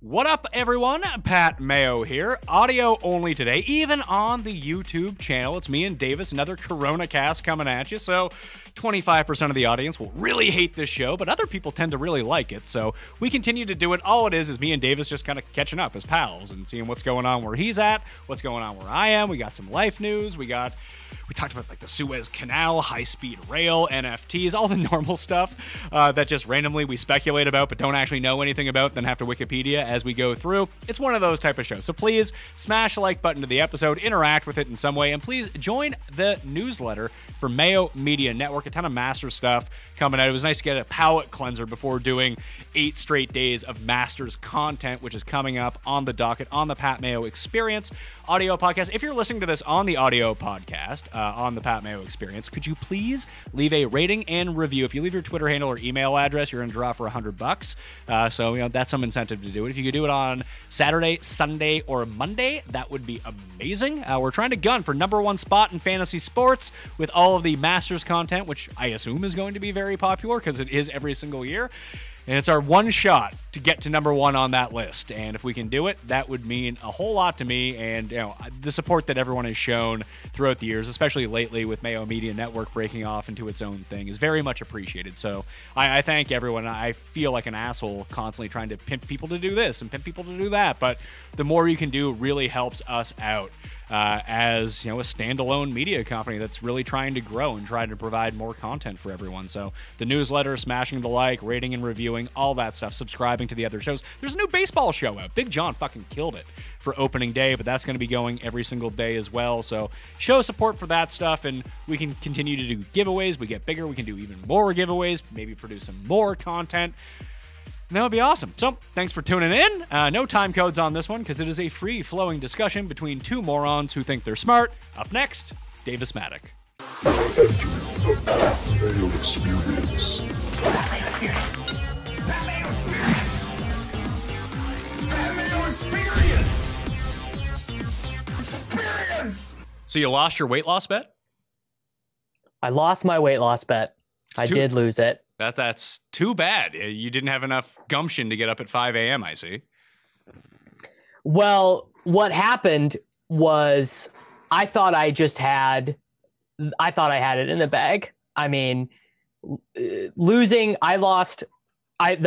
What up, everyone? Pat Mayo here. Audio only today, even on the YouTube channel. It's me and Davis, another Coronacast coming at you. So 25% of the audience will really hate this show, but other people tend to really like it. So we continue to do it. All it is me and Davis just kind of catching up as pals and seeing what's going on where he's at, what's going on where I am. We got some life news. We talked about like the Suez Canal, high-speed rail, NFTs, all the normal stuff that just randomly we speculate about but don't actually know anything about, then have to Wikipedia as we go through. It's one of those type of shows. So please smash the like button to the episode, interact with it in some way, and please join the newsletter for Mayo Media Network. A ton of Masters stuff coming out. It was nice to get a palate cleanser before doing 8 straight days of Masters content, which is coming up on the docket on the Pat Mayo Experience audio podcast. If you're listening to this on the audio podcast, on the Pat Mayo Experience, could you please leave a rating and review? If you leave your Twitter handle or email address, you're in a draw for $100. So that's some incentive to do it. If you could do it on Saturday, Sunday, or Monday, that would be amazing. We're trying to gun for #1 spot in fantasy sports with all of the Masters content, which I assume is going to be very popular because it is every single year. And it's our one shot to get to #1 on that list. And if we can do it, that would mean a whole lot to me. And the support that everyone has shown throughout the years, especially lately with Mayo Media Network breaking off into its own thing, is very much appreciated. So I thank everyone. I feel like an asshole constantly trying to pimp people to do this and pimp people to do that. But the more you can do really helps us out as a standalone media company that's really trying to grow and trying to provide more content for everyone. So the newsletter, smashing the like, rating and reviewing, all that stuff, subscribing to the other shows. There's a new baseball show out. Big John fucking killed it for opening day, but that's going to be going every single day as well. So show support for that stuff, and we can continue to do giveaways. We get bigger. We can do even more giveaways, maybe produce some more content. And that would be awesome. So thanks for tuning in. No time codes on this one because it is a free-flowing discussion between two morons who think they're smart. Up next, Davis Mattek. Mayo Experience. Mayo Experience. Mayo Experience. Mayo Experience. Experience. So you lost your weight loss bet? I lost my weight loss bet. I did lose it. That's too bad. You didn't have enough gumption to get up at 5 a.m., I see. Well, what happened was I thought I had it in the bag. I mean, the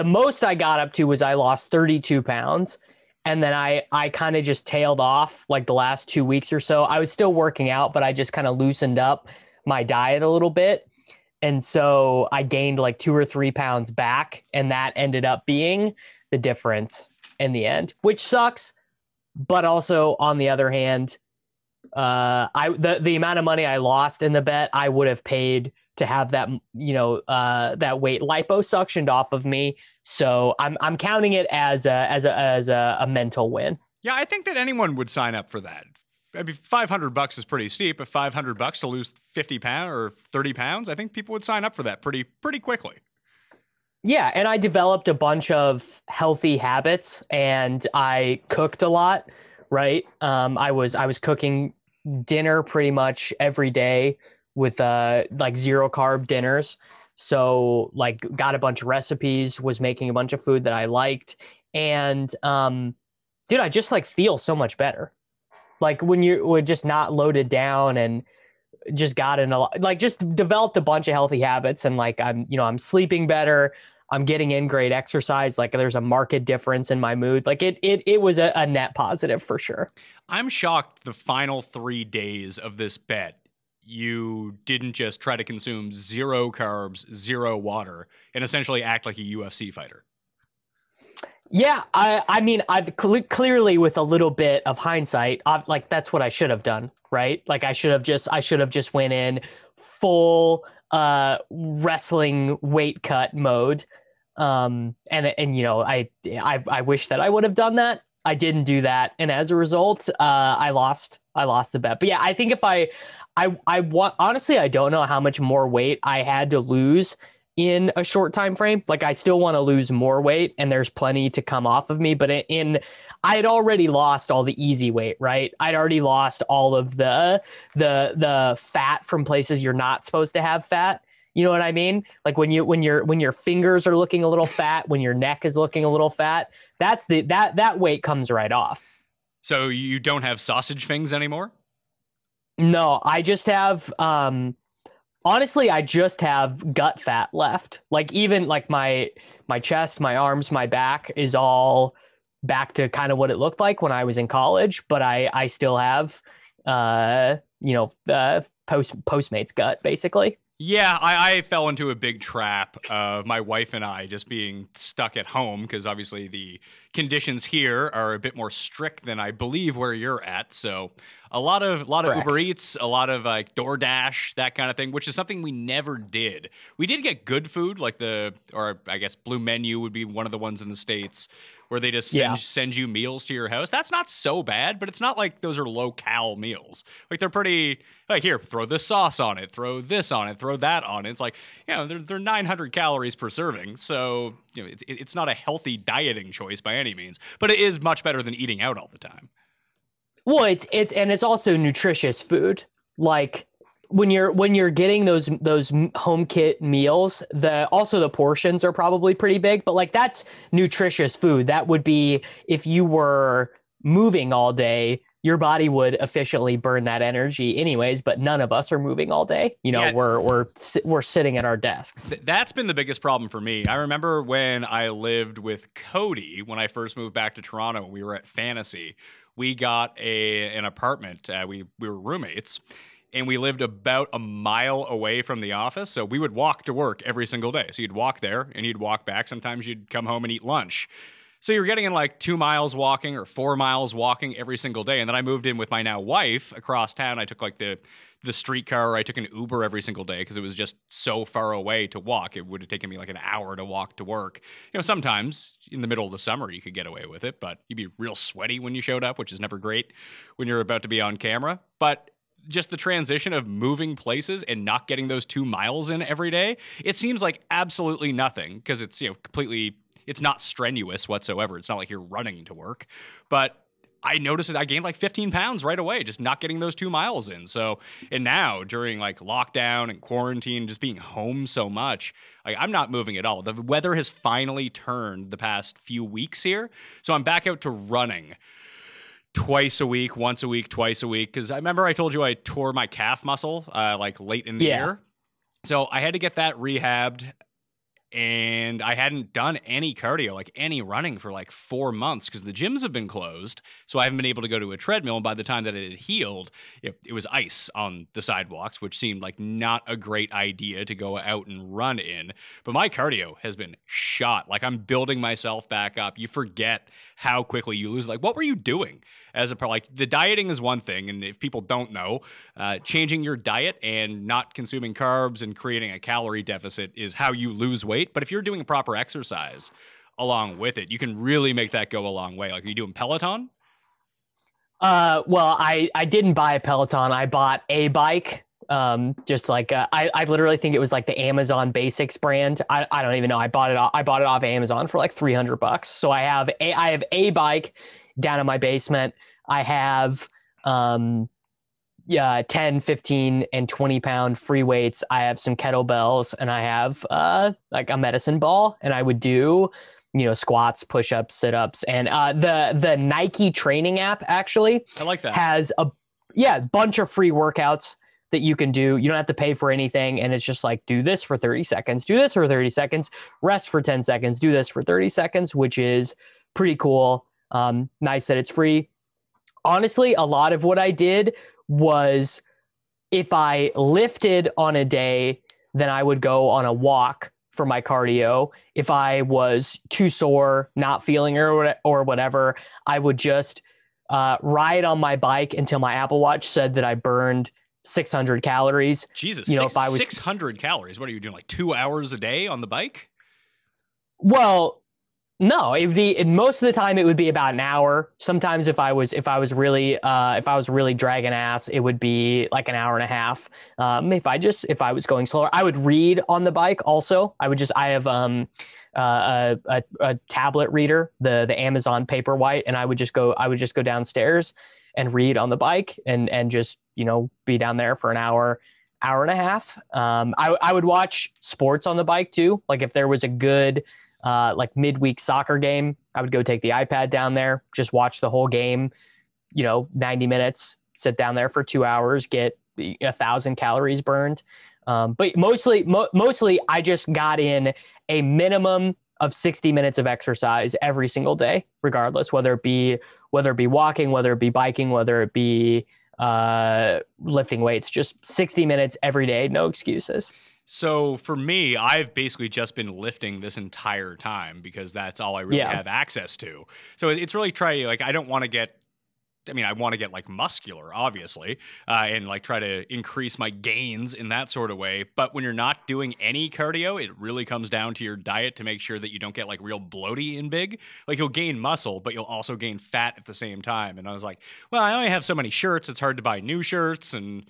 most I got up to was I lost 32 pounds. And then I kind of just tailed off like the last 2 weeks or so. I was still working out, but I just kind of loosened up my diet a little bit. And so I gained like 2 or 3 pounds back, and that ended up being the difference in the end, which sucks. But also on the other hand, the amount of money I lost in the bet, I would have paid to have that, that weight liposuctioned off of me. So I'm counting it as a mental win. Yeah, I think that anyone would sign up for that. I mean, $500 is pretty steep. If $500 to lose 50 pounds or 30 pounds, I think people would sign up for that pretty quickly. Yeah, and I developed a bunch of healthy habits, and I cooked a lot. Right, I was cooking dinner pretty much every day with like 0 carb dinners. So like got a bunch of recipes, was making a bunch of food that I liked, and dude, I just like feel so much better. Like when you were just not loaded down and just got in a lot, like just developed a bunch of healthy habits, and like I'm sleeping better. I'm getting in great exercise. Like there's a marked difference in my mood. Like it was a net positive for sure. I'm shocked the final 3 days of this bet, you didn't just try to consume 0 carbs, 0 water, and essentially act like a UFC fighter. Yeah, I mean, I've clearly with a little bit of hindsight, like that's what I should have done, right? Like I should have just went in full wrestling weight cut mode, and I wish that I would have done that. I didn't do that, and as a result, I lost the bet. But yeah, I think if I honestly, I don't know how much more weight I had to lose in a short time frame. Like I still want to lose more weight, and there's plenty to come off of me, but I had already lost all the easy weight, right? I'd already lost all of the fat from places you're not supposed to have fat. You know what I mean? Like when your fingers are looking a little fat, when your neck is looking a little fat, that weight comes right off. So you don't have sausage fings anymore? No, I just have honestly, I just have gut fat left. Like even like my chest, my arms, my back is all back to kind of what it looked like when I was in college, but I still have Postmates gut basically. Yeah, I fell into a big trap of my wife and I just being stuck at home because obviously the conditions here are a bit more strict than I believe where you're at. So a lot of Correct. Uber Eats, a lot of like DoorDash, that kind of thing, which is something we never did. We did get good food, like or I guess Blue Menu would be one of the ones in the States where they just send you meals to your house. That's not so bad, but it's not like those are low-cal meals. Like they're pretty, like here, throw this sauce on it, throw this on it, throw that on it. It's like, they're 900 calories per serving. So, it's not a healthy dieting choice by any means, but it is much better than eating out all the time. Well, it's also nutritious food. Like when you're getting those home kit meals, the portions are probably pretty big, but like that's nutritious food. That would be if you were moving all day, your body would efficiently burn that energy anyways, but none of us are moving all day. We're sitting at our desks. That's been the biggest problem for me. I remember when I lived with Cody, when I first moved back to Toronto, we were at Fantasy. We got an apartment. We were roommates, and we lived about a mile away from the office. So we would walk to work every single day. So you'd walk there and you'd walk back. Sometimes you'd come home and eat lunch. So you're getting in like 2 miles walking or 4 miles walking every single day. And then I moved in with my now wife across town. I took like the streetcar, or I took an Uber every single day because it was just so far away to walk. It would have taken me like an hour to walk to work. Sometimes in the middle of the summer you could get away with it, but you'd be real sweaty when you showed up, which is never great when you're about to be on camera. But just the transition of moving places and not getting those 2 miles in every day, it seems like absolutely nothing because it's, completely, it's not strenuous whatsoever. It's not like you're running to work, but I noticed that I gained like 15 pounds right away, just not getting those 2 miles in. So, and now during like lockdown and quarantine, just being home so much, like I'm not moving at all. The weather has finally turned the past few weeks here. So I'm back out to running twice a week, once a week, twice a week. Cause I remember I told you I tore my calf muscle, like late in the year. So I had to get that rehabbed. And I hadn't done any cardio, like any running for like 4 months because the gyms have been closed. So I haven't been able to go to a treadmill. And by the time that it had healed, it was ice on the sidewalks, which seemed like not a great idea to go out and run in. But my cardio has been shot. Like I'm building myself back up. You forget how quickly you lose. Like, what were you doing? Like the dieting is one thing. And if people don't know, changing your diet and not consuming carbs and creating a calorie deficit is how you lose weight. But if you're doing proper exercise along with it, you can really make that go a long way. Like, are you doing Peloton? Well, I didn't buy a Peloton. I bought a bike. Just like I literally think it was like the Amazon Basics brand. I don't even know. I bought it off Amazon for like $300. So I have a bike down in my basement. I have 10, 15, and 20 pound free weights. I have some kettlebells, and I have like a medicine ball, and I would do squats, push-ups, sit-ups, and the Nike training app actually I like that has a bunch of free workouts that you can do. You don't have to pay for anything, and it's just like, do this for 30 seconds, do this for 30 seconds, rest for 10 seconds, do this for 30 seconds, which is pretty cool. Nice that it's free. Honestly, a lot of what I did was if I lifted on a day, then I would go on a walk for my cardio. If I was too sore, not feeling or whatever, I would just ride on my bike until my Apple Watch said that I burned 600 calories. Jesus, if I was 600 calories. What are you doing? Like 2 hours a day on the bike? Well, no, it would be most of the time it would be about an hour. Sometimes if I was really dragging ass, it would be like an hour and a half. If I was going slower, I would read on the bike. Also, I have a tablet reader, the Amazon Paperwhite, and I would just go downstairs and read on the bike and just be down there for an hour. hour and a half. I would watch sports on the bike too. Like if there was a good like midweek soccer game, I would go take the iPad down there, just watch the whole game, 90 minutes, sit down there for 2 hours, get 1,000 calories burned. But mostly I just got in a minimum of 60 minutes of exercise every single day, regardless, whether it be walking, whether it be biking, whether it be lifting weights, just 60 minutes every day, no excuses. So for me, I've basically just been lifting this entire time because that's all I really have access to. So it's really I don't want to get, I want to get like muscular, obviously, and like try to increase my gains in that sort of way. But when you're not doing any cardio, it really comes down to your diet to make sure that you don't get like real bloaty and big. Like you'll gain muscle, but you'll also gain fat at the same time. And I was like, well, I only have so many shirts. It's hard to buy new shirts. And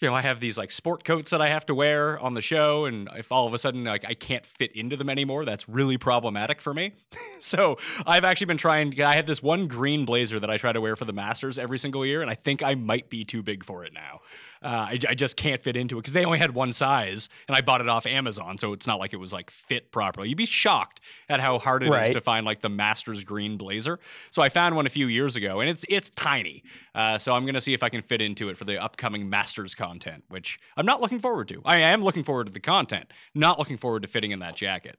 I have these like sport coats that I have to wear on the show, and if all of a sudden like I can't fit into them anymore, that's really problematic for me. So I've actually been I have this one green blazer that I try to wear for the Masters every single year, and I think I might be too big for it now. I just can't fit into it because they only had one size, and I bought it off Amazon, so it's not like it was like fit properly. You'd be shocked at how hard it is to find like the Masters green blazer. So I found one a few years ago, and it's tiny. So I'm gonna see if I can fit into it for the upcoming Masters content, which I'm not looking forward to. I am looking forward to the content, not looking forward to fitting in that jacket.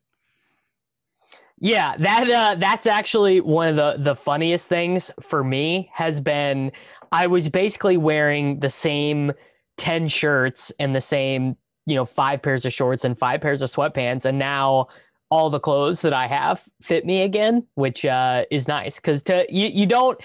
Yeah, that's actually one of the funniest things for me has been I was basically wearing the same 10 shirts and the same, 5 pairs of shorts and 5 pairs of sweatpants. And now all the clothes that I have fit me again, which is nice because you don't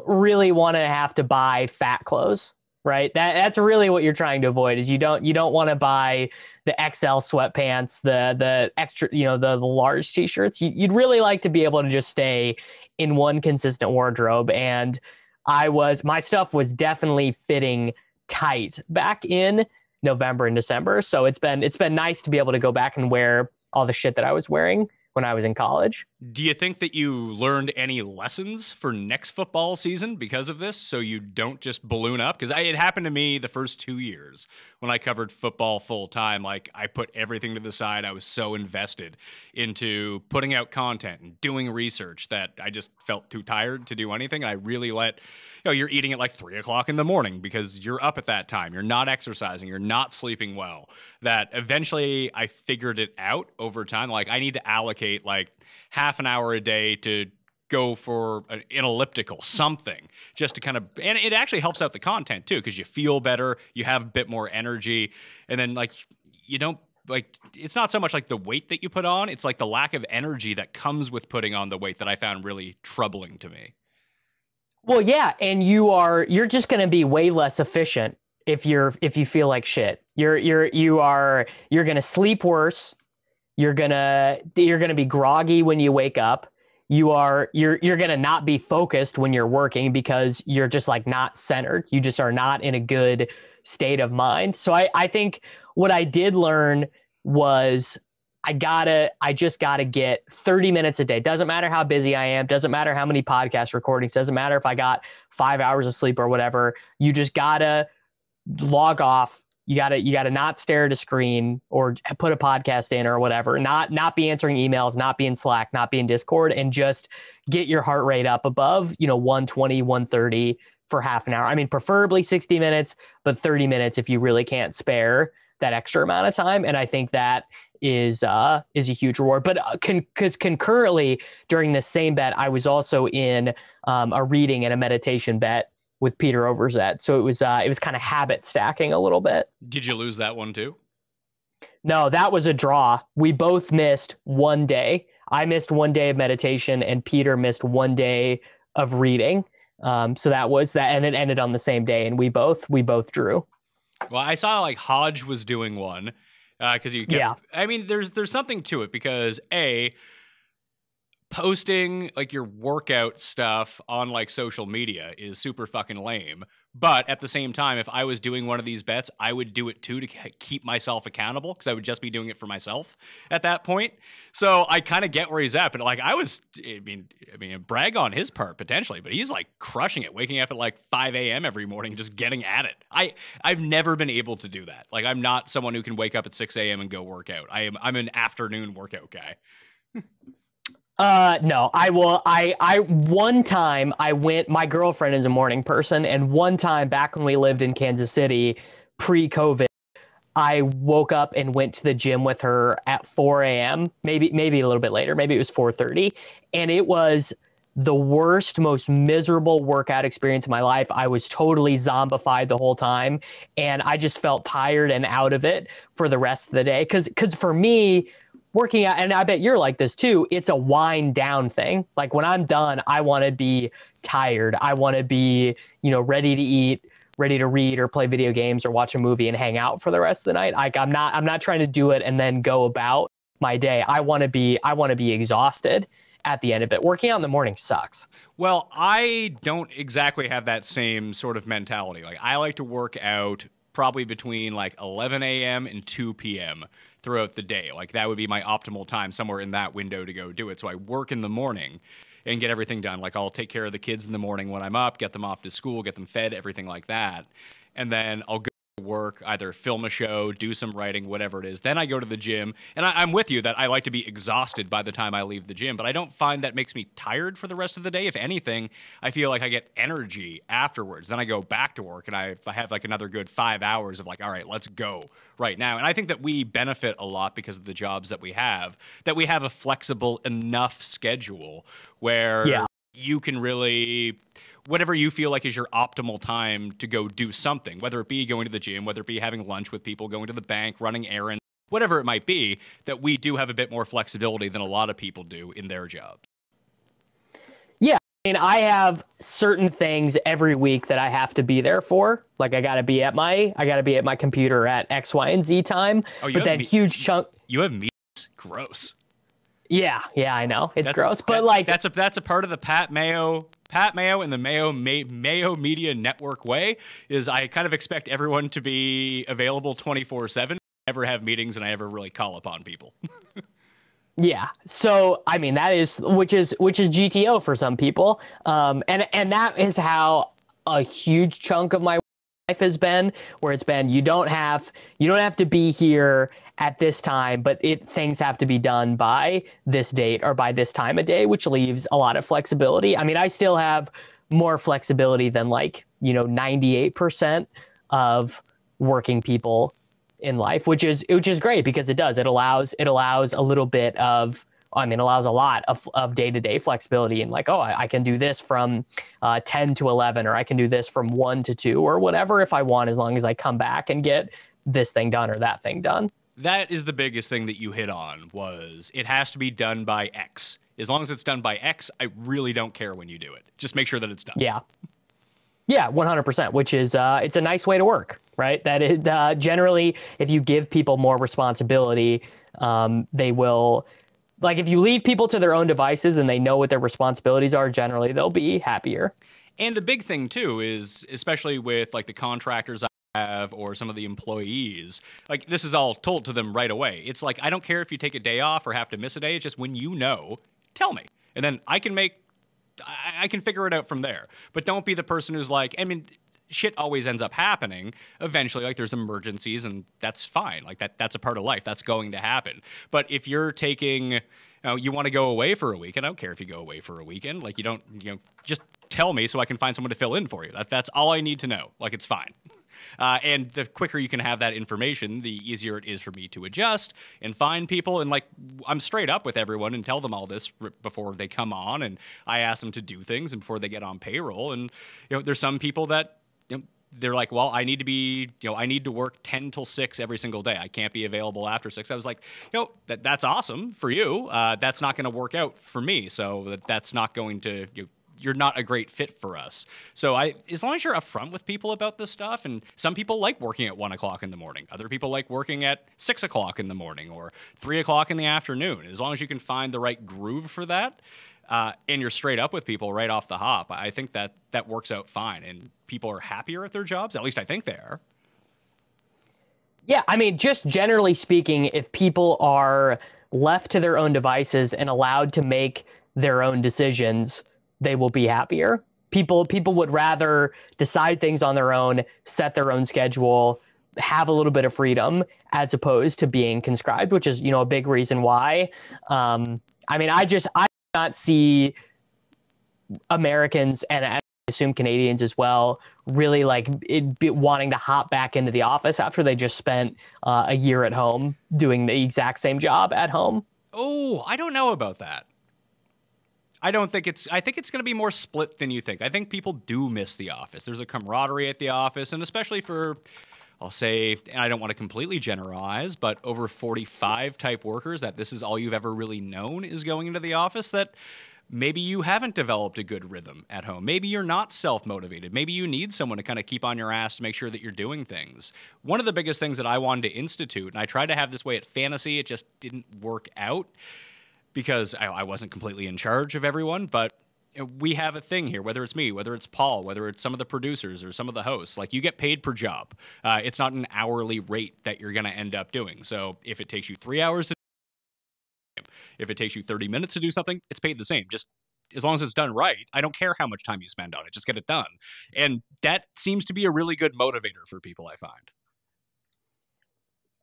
really want to have to buy fat clothes. Right. That's really what you're trying to avoid is you don't want to buy the XL sweatpants, the extra, the large t-shirts. You'd really like to be able to just stay in one consistent wardrobe. And my stuff was definitely fitting tight back in November and December. So it's been nice to be able to go back and wear all the shit that I was wearing when I was in college. Do you think that you learned any lessons for next football season because of this, so you don't just balloon up? Because it happened to me the first 2 years when I covered football full time. Like I put everything to the side. I was so invested into putting out content and doing research that I just felt too tired to do anything. I really you're eating at like 3 o'clock in the morning because you're up at that time. You're not exercising. You're not sleeping well. That eventually I figured it out over time. Like I need to allocate like half an hour a day to go for an elliptical, something, just to kind of, and it actually helps out the content too, because you feel better, you have a bit more energy, and then like you don't, like, it's not so much like the weight that you put on, it's like the lack of energy that comes with putting on the weight that I found really troubling to me. Well, yeah, and you're just going to be way less efficient if you feel like shit. You're going to sleep worse. You're going to be groggy when you wake up. You're going to not be focused when you're working because you're just like not centered. You just are not in a good state of mind. So I think what I did learn was I just gotta get 30 minutes a day. Doesn't matter how busy I am. Doesn't matter how many podcast recordings. Doesn't matter if I got 5 hours of sleep or whatever. You just gotta log off. You gotta not stare at a screen or put a podcast in or whatever. Not be answering emails, not be in Slack, not be in Discord, and just get your heart rate up above 120, 130 for half an hour. I mean, preferably 60 minutes, but 30 minutes if you really can't spare that extra amount of time. And I think that is a huge reward. But because concurrently during this same bet, I was also in a reading and a meditation bet with Peter Overzet. So it was kind of habit stacking a little bit. Did you lose that one too? No, that was a draw. We both missed one day. I missed one day of meditation and Peter missed one day of reading. So that was that, and it ended on the same day, and we both drew. Well, I saw like Hodge was doing one because I mean, there's something to it because posting like your workout stuff on like social media is super fucking lame. But at the same time, if I was doing one of these bets, I would do it too to keep myself accountable because I would just be doing it for myself at that point. So I kind of get where he's at. But like I mean, brag on his part potentially, but he's like crushing it, waking up at like 5 a.m. every morning, just getting at it. I've never been able to do that. Like I'm not someone who can wake up at 6 a.m. and go work out. I'm an afternoon workout guy. No, one time I went, my girlfriend is a morning person. And one time back when we lived in Kansas City pre-COVID, I woke up and went to the gym with her at 4 a.m., maybe a little bit later, maybe it was 4:30. And it was the worst, most miserable workout experience of my life. I was totally zombified the whole time. And I just felt tired and out of it for the rest of the day. Cause for me, working out, and I bet you're like this too, it's a wind down thing. Like when I'm done, I want to be tired. I want to be, ready to eat, ready to read or play video games or watch a movie and hang out for the rest of the night. Like I'm not trying to do it and then go about my day. I want to be exhausted at the end of it. Working out in the morning sucks. Well, I don't exactly have that same sort of mentality. Like I like to work out probably between like 11 a.m. and 2 p.m. throughout the day. Like that would be my optimal time, somewhere in that window to go do it. So I work in the morning and get everything done. Like I'll take care of the kids in the morning when I'm up, get them off to school, get them fed, everything like that. And then I'll go to work, either film a show, do some writing, whatever it is. Then I go to the gym. And I'm with you that I like to be exhausted by the time I leave the gym, but I don't find that makes me tired for the rest of the day. If anything, I feel like I get energy afterwards. Then I go back to work and I have like another good 5 hours of like, all right, let's go right now. And I think that we benefit a lot because of the jobs that we have a flexible enough schedule where you can really, whatever you feel like is your optimal time to go do something, whether it be going to the gym, whether it be having lunch with people, going to the bank, running errands, whatever it might be, that we do have a bit more flexibility than a lot of people do in their jobs. Yeah. And I have certain things every week that I have to be there for. Like I got to be at my computer at X, Y, and Z time. Oh, but that huge chunk. You have meetings? Gross. Yeah, I know. It's gross. But like that's a part of the Pat Mayo and the Mayo Media Network way is I kind of expect everyone to be available 24/7. I never have meetings and I never really call upon people. Yeah. So, I mean, that is, which is GTO for some people. And that is how a huge chunk of my life has been, where it's been, you don't have to be here at this time, but things have to be done by this date or by this time of day, which leaves a lot of flexibility. I mean, I still have more flexibility than 98% of working people in life, which is great because it allows a little bit of, allows a lot of day-to-day flexibility and I can do this from 10 to 11, or I can do this from 1 to 2 or whatever if I want, as long as I come back and get this thing done or that thing done. That is the biggest thing that you hit on, was it has to be done by X. As long as it's done by X, I really don't care when you do it. Just make sure that it's done. Yeah. Yeah, 100%, which is, it's a nice way to work, right? That is, generally, if you give people more responsibility, they will, if you leave people to their own devices and they know what their responsibilities are, generally they'll be happier. And the big thing too is, especially with the contractors have or some of the employees, this is all told to them right away. It's I don't care if you take a day off or have to miss a day. It's just when tell me, and then I can figure it out from there. But don't be the person who's shit always ends up happening eventually. There's emergencies, and that's fine. That's a part of life. That's going to happen. But if you're taking, you want to go away for a weekend, I don't care if you go away for a weekend. You don't, just tell me so I can find someone to fill in for you. That's all I need to know. It's fine. And the quicker you can have that information, the easier it is for me to adjust and find people. And I'm straight up with everyone and tell them all this before they come on. And I ask them to do things and before they get on payroll. And, there's some people that, they're well, I need to be, I need to work 10 till 6 every single day. I can't be available after 6. I was that's awesome for you. That's not going to work out for me. So that's not going to, you're not a great fit for us. So as long as you're upfront with people about this stuff, and some people like working at 1 o'clock in the morning. Other people like working at 6 o'clock in the morning or 3 o'clock in the afternoon. As long as you can find the right groove for that, and you're straight up with people right off the hop, I think that works out fine, and people are happier at their jobs. At least I think they are. Yeah, I mean, just generally speaking, if people are left to their own devices and allowed to make their own decisions, they will be happier. People would rather decide things on their own, set their own schedule, have a little bit of freedom, as opposed to being conscribed, which is, a big reason why. I mean, I do not see Americans, and I assume Canadians as well, really wanting to hop back into the office after they just spent a year at home doing the exact same job at home. Oh, I don't know about that. I think it's going to be more split than you think. I think people do miss the office. There's a camaraderie at the office, and especially for, I'll say, and I don't want to completely generalize, but over 45 type workers that this is all you've ever really known is going into the office, that maybe you haven't developed a good rhythm at home. Maybe you're not self-motivated. Maybe you need someone to kind of keep on your ass to make sure that you're doing things. One of the biggest things that I wanted to institute, and I tried to have this way at Fantasy, it just didn't work out because I wasn't completely in charge of everyone, but we have a thing here, whether it's me, whether it's Paul, whether it's some of the producers or some of the hosts, like you get paid per job. It's not an hourly rate that you're going to end up doing. So if it takes you 3 hours to if it takes you 30 minutes to do something, it's paid the same. Just as long as it's done right, I don't care how much time you spend on it. Just get it done. And that seems to be a really good motivator for people, I find.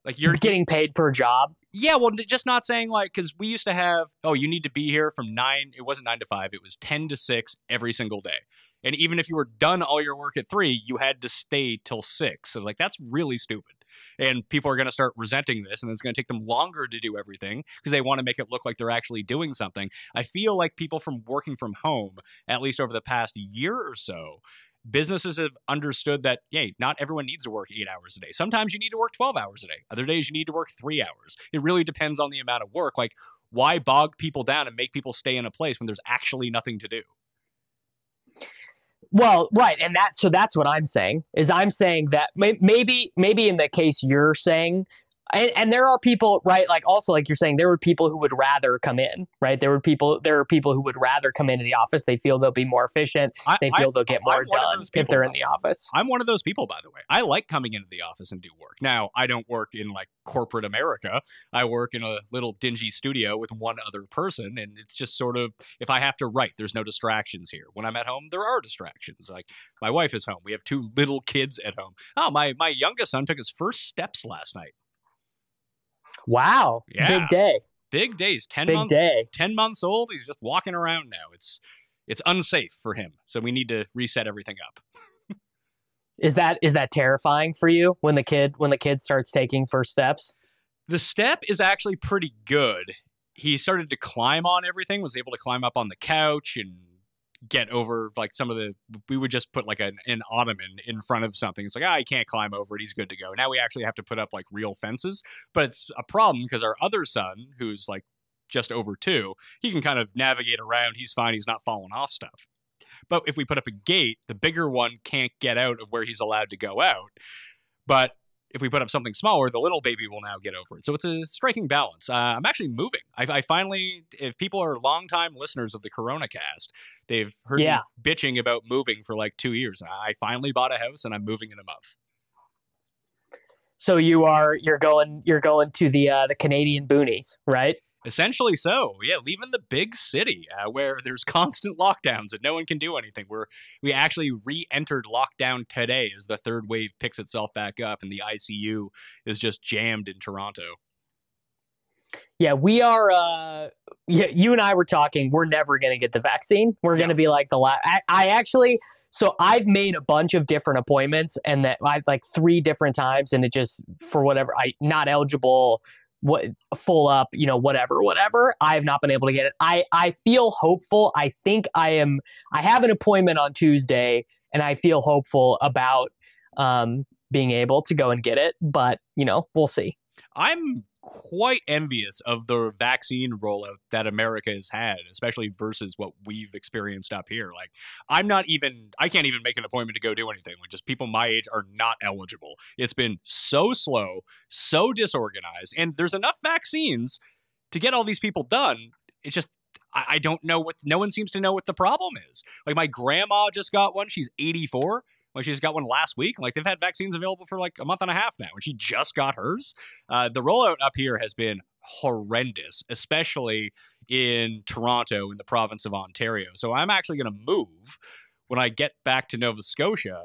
Like you're getting paid per job. Yeah, well, just not saying because we used to have, you need to be here from 9, it wasn't 9 to 5, it was 10 to 6 every single day. And even if you were done all your work at 3, you had to stay till 6. So that's really stupid. And people are going to start resenting this, and it's going to take them longer to do everything because they want to make it look like they're actually doing something. I feel like people from working from home, at least over the past year or so, businesses have understood that, not everyone needs to work 8 hours a day. Sometimes you need to work 12 hours a day. Other days you need to work 3 hours. It really depends on the amount of work. Like, why bog people down and make people stay in a place when there's actually nothing to do? Well, right, and that's what I'm saying. I'm saying that maybe in the case you're saying, and there are people, right? Also, you're saying, there were people who would rather come in, right? There are people who would rather come into the office. They feel they'll be more efficient. They feel they'll get more done if they're in the office. I'm one of those people, by the way. I like coming into the office and do work. Now, I don't work in corporate America. I work in a little dingy studio with one other person, and it's just sort of, if I have to write, there's no distractions here. When I'm at home, there are distractions. Like, my wife is home. We have 2 little kids at home. Oh, my youngest son took his first steps last night. Wow. Yeah. Big day. Big days. 10 Big months. day. 10 months old. He's just walking around now. It's unsafe for him. So we need to reset everything up. Is that terrifying for you when the kid starts taking first steps? The step is actually pretty good. He started to climb on everything, was able to climb up on the couch and get over some of we would just put an ottoman in front of something. It's he can't climb over it. He's good to go. Now we actually have to put up real fences, but it's a problem because our other son, who's just over 2, he can kind of navigate around. He's fine. He's not falling off stuff. But if we put up a gate, the bigger one can't get out of where he's allowed to go out. But if we put up something smaller, the little baby will now get over it. So it's a striking balance. I'm actually moving. I finally, if people are longtime listeners of the Coronacast, they've heard me bitching about moving for 2 years. I finally bought a house and I'm moving in a month. So you're going to the Canadian boonies, right? Essentially so, yeah, leaving the big city where there's constant lockdowns and no one can do anything. We actually re-entered lockdown today as the third wave picks itself back up and the ICU is just jammed in Toronto. Yeah, we are. You and I were talking. We're never going to get the vaccine. We're going to be like the last. I actually. So I've made a bunch of different appointments, and that I 3 different times, and it just for whatever not eligible. Full up, whatever. I have not been able to get it. I feel hopeful. I think I have an appointment on Tuesday, and I feel hopeful about being able to go and get it. But we'll see. I'm quite envious of the vaccine rollout that America has had, especially versus what we've experienced up here. I can't even make an appointment to go do anything. Just people my age are not eligible. It's been so slow, so disorganized, and there's enough vaccines to get all these people done. It's just, I don't know no one seems to know what the problem is. Like my grandma just got one. She's 84. Like she just got one last week. Like they've had vaccines available for like a month and a half now, and she just got hers. The rollout up here has been horrendous, especially in Toronto in the province of Ontario. So I'm actually going to move when I get back to Nova Scotia.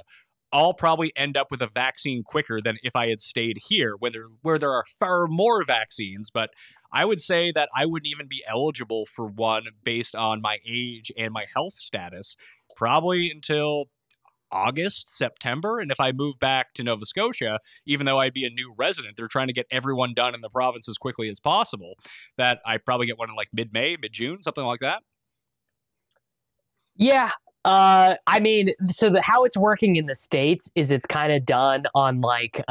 I'll probably end up with a vaccine quicker than if I had stayed here where there are far more vaccines. But I would say that I wouldn't even be eligible for one based on my age and my health status, probably until August, September. And if I move back to Nova Scotia, even though I'd be a new resident, they're trying to get everyone done in the province as quickly as possible, that I probably get one in like mid-May, mid-June, something like that. Yeah. I mean, so how it's working in the States is it's kind of done on like,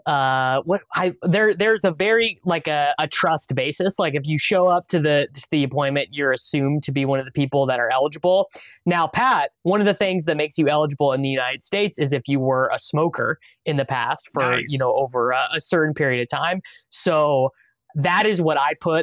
there's a very like a trust basis. Like if you show up to the appointment, you're assumed to be one of the people that are eligible. Now, Pat, one of the things that makes you eligible in the United States is if you were a smoker in the past for, Nice. Over a certain period of time. So that is what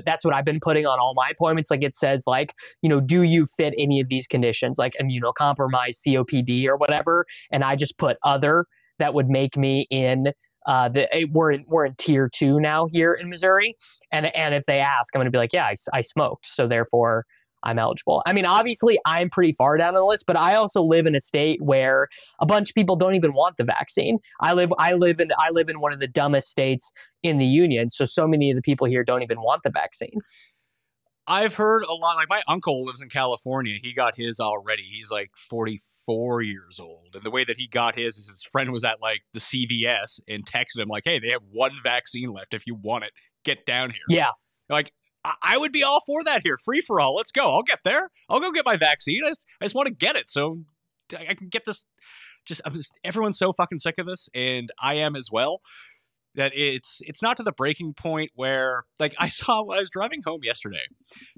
that's what I've been putting on all my appointments. Like it says like, do you fit any of these conditions, like immunocompromised, COPD or whatever? And I just put other that would make me in we're in tier 2 now here in Missouri. And if they ask, I'm going to be like, yeah, I smoked. So therefore I'm eligible. I mean, obviously I'm pretty far down on the list, but I also live in a state where a bunch of people don't even want the vaccine. I live in one of the dumbest states in the union. So many of the people here don't even want the vaccine. I've heard a lot, like my uncle lives in California. He got his already. He's like 44 years old. And the way that he got his is his friend was at like the CVS and texted him like, hey, they have one vaccine left. If you want it, get down here. Yeah. Like, I would be all for that here. Free for all. Let's go. I'll get there. I'll go get my vaccine. I just want to get it so I can get this. Everyone's so fucking sick of this, and I am as well. That it's not to the breaking point where, like, I saw when I was driving home yesterday,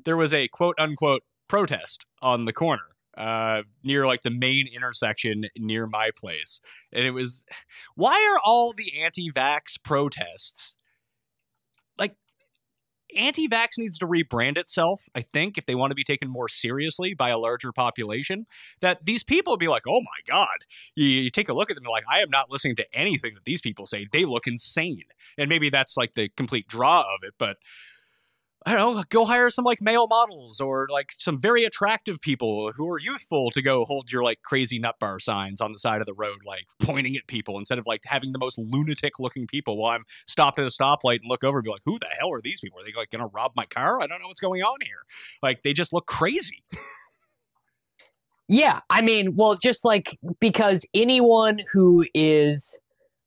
there was a quote unquote protest on the corner near like the main intersection near my place, and it was, why are all the anti-vax protests like? Anti-vax needs to rebrand itself, I think, if they want to be taken more seriously by a larger population, that these people would be like, oh my God, you take a look at them and like, I am not listening to anything that these people say. They look insane. And maybe that's like the complete draw of it, but I don't know, go hire some like male models or like some very attractive people who are youthful to go hold your like crazy nut bar signs on the side of the road, like pointing at people instead of like having the most lunatic looking people while I'm stopped at a stoplight and look over and be like, who the hell are these people? Are they like going to rob my car? I don't know what's going on here. Like they just look crazy. Yeah. I mean, well, just like because anyone who is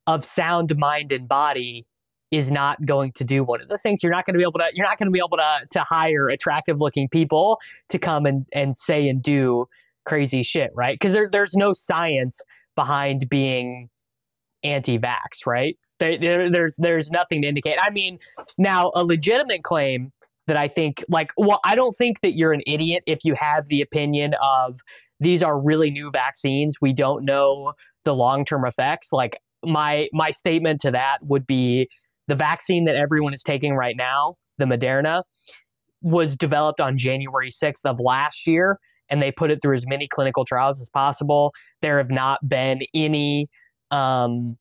of sound mind and body is not going to do one of those things. You're not going to be able to hire attractive looking people to come and say and do crazy shit, right? Because there's no science behind being anti-vax, right? There's nothing to indicate. I mean, now a legitimate claim that I think, like, well, I don't think that you're an idiot if you have the opinion of these are really new vaccines. We don't know the long-term effects. Like my statement to that would be, the vaccine that everyone is taking right now, the Moderna, was developed on January 6th of last year, and they put it through as many clinical trials as possible. There have not been any, no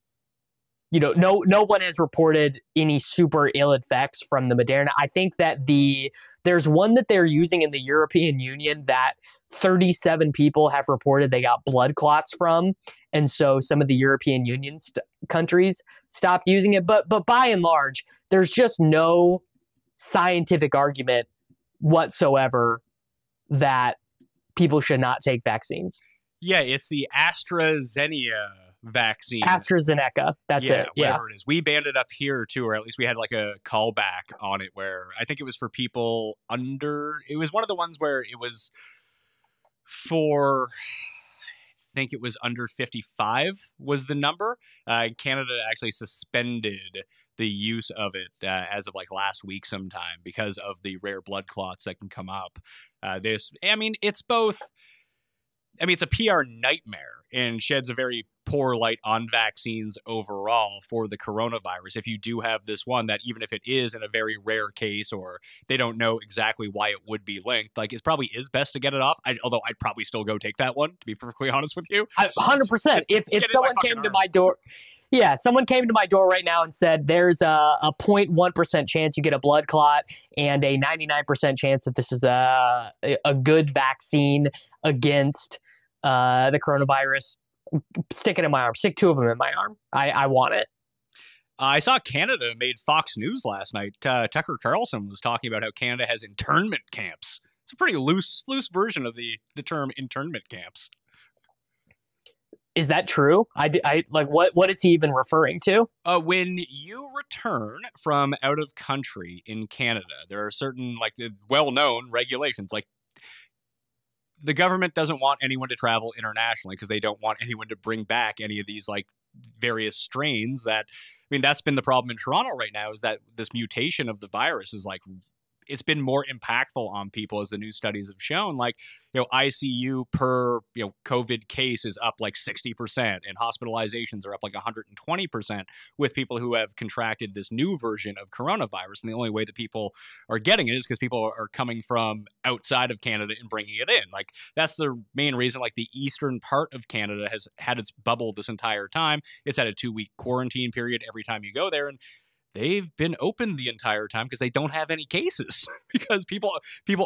one has reported any super ill effects from the Moderna. I think that there's one that they're using in the European Union that 37 people have reported they got blood clots from. And so some of the European Union countries stopped using it. But by and large, there's just no scientific argument whatsoever that people should not take vaccines. Yeah, it's the AstraZeneca vaccine. AstraZeneca. That's it. Yeah. Whatever it is. We banned it up here too, or at least we had like a callback on it where I think it was for people it was one of the ones where it was for, I think it was under 55 was the number. Canada actually suspended the use of it as of like last week sometime because of the rare blood clots that can come up. It's both I mean, it's a PR nightmare and sheds a very poor light on vaccines overall for the coronavirus. If you do have this one that even if it is in a very rare case or they don't know exactly why it would be linked, like it probably is best to get it off. Although I'd probably still go take that one, to be perfectly honest with you. 100%. If someone came to my door, yeah, someone came to my door right now and said there's a 0.1% chance you get a blood clot and a 99% chance that this is a good vaccine against the coronavirus, stick it in my arm. Stick 2 of them in my arm. I want it. I saw Canada made Fox News last night. Tucker Carlson was talking about how Canada has internment camps. It's a pretty loose version of the term internment camps. Is that true? I like what is he even referring to? When you return from out of country in Canada, there are certain like well-known regulations. Like the government doesn't want anyone to travel internationally because they don't want anyone to bring back any of these like various strains that, I mean, that's been the problem in Toronto right now, is that this mutation of the virus is like, it's been more impactful on people, as the new studies have shown. Like, ICU per, COVID case is up like 60% and hospitalizations are up like 120% with people who have contracted this new version of coronavirus. And the only way that people are getting it is because people are coming from outside of Canada and bringing it in. Like, that's the main reason, like the eastern part of Canada has had its bubble this entire time. It's had a 2-week quarantine period every time you go there. And they've been open the entire time because they don't have any cases because people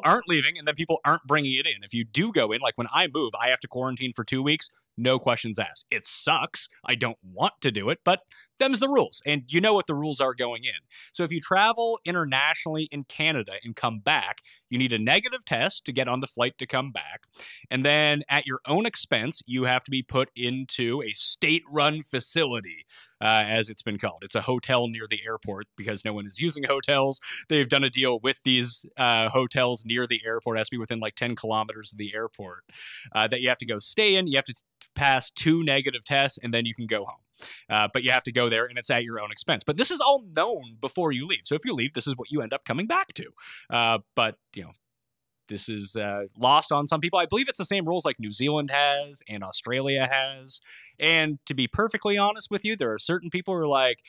aren't leaving and then people aren't bringing it in. If you do go in, like when I move, I have to quarantine for 2 weeks. No questions asked. It sucks. I don't want to do it, but them's the rules. And you know what the rules are going in. So if you travel internationally in Canada and come back, you need a negative test to get on the flight to come back. And then at your own expense, you have to be put into a state-run facility, as it's been called. It's a hotel near the airport because no one is using hotels. They've done a deal with these hotels near the airport. It has to be within like 10 kilometers of the airport that you have to go stay in. You have to pass 2 negative tests and then you can go home. But you have to go there and it's at your own expense. But this is all known before you leave. So if you leave, this is what you end up coming back to. But this is lost on some people. I believe it's the same rules like New Zealand has and Australia has. And to be perfectly honest with you, there are certain people who are like,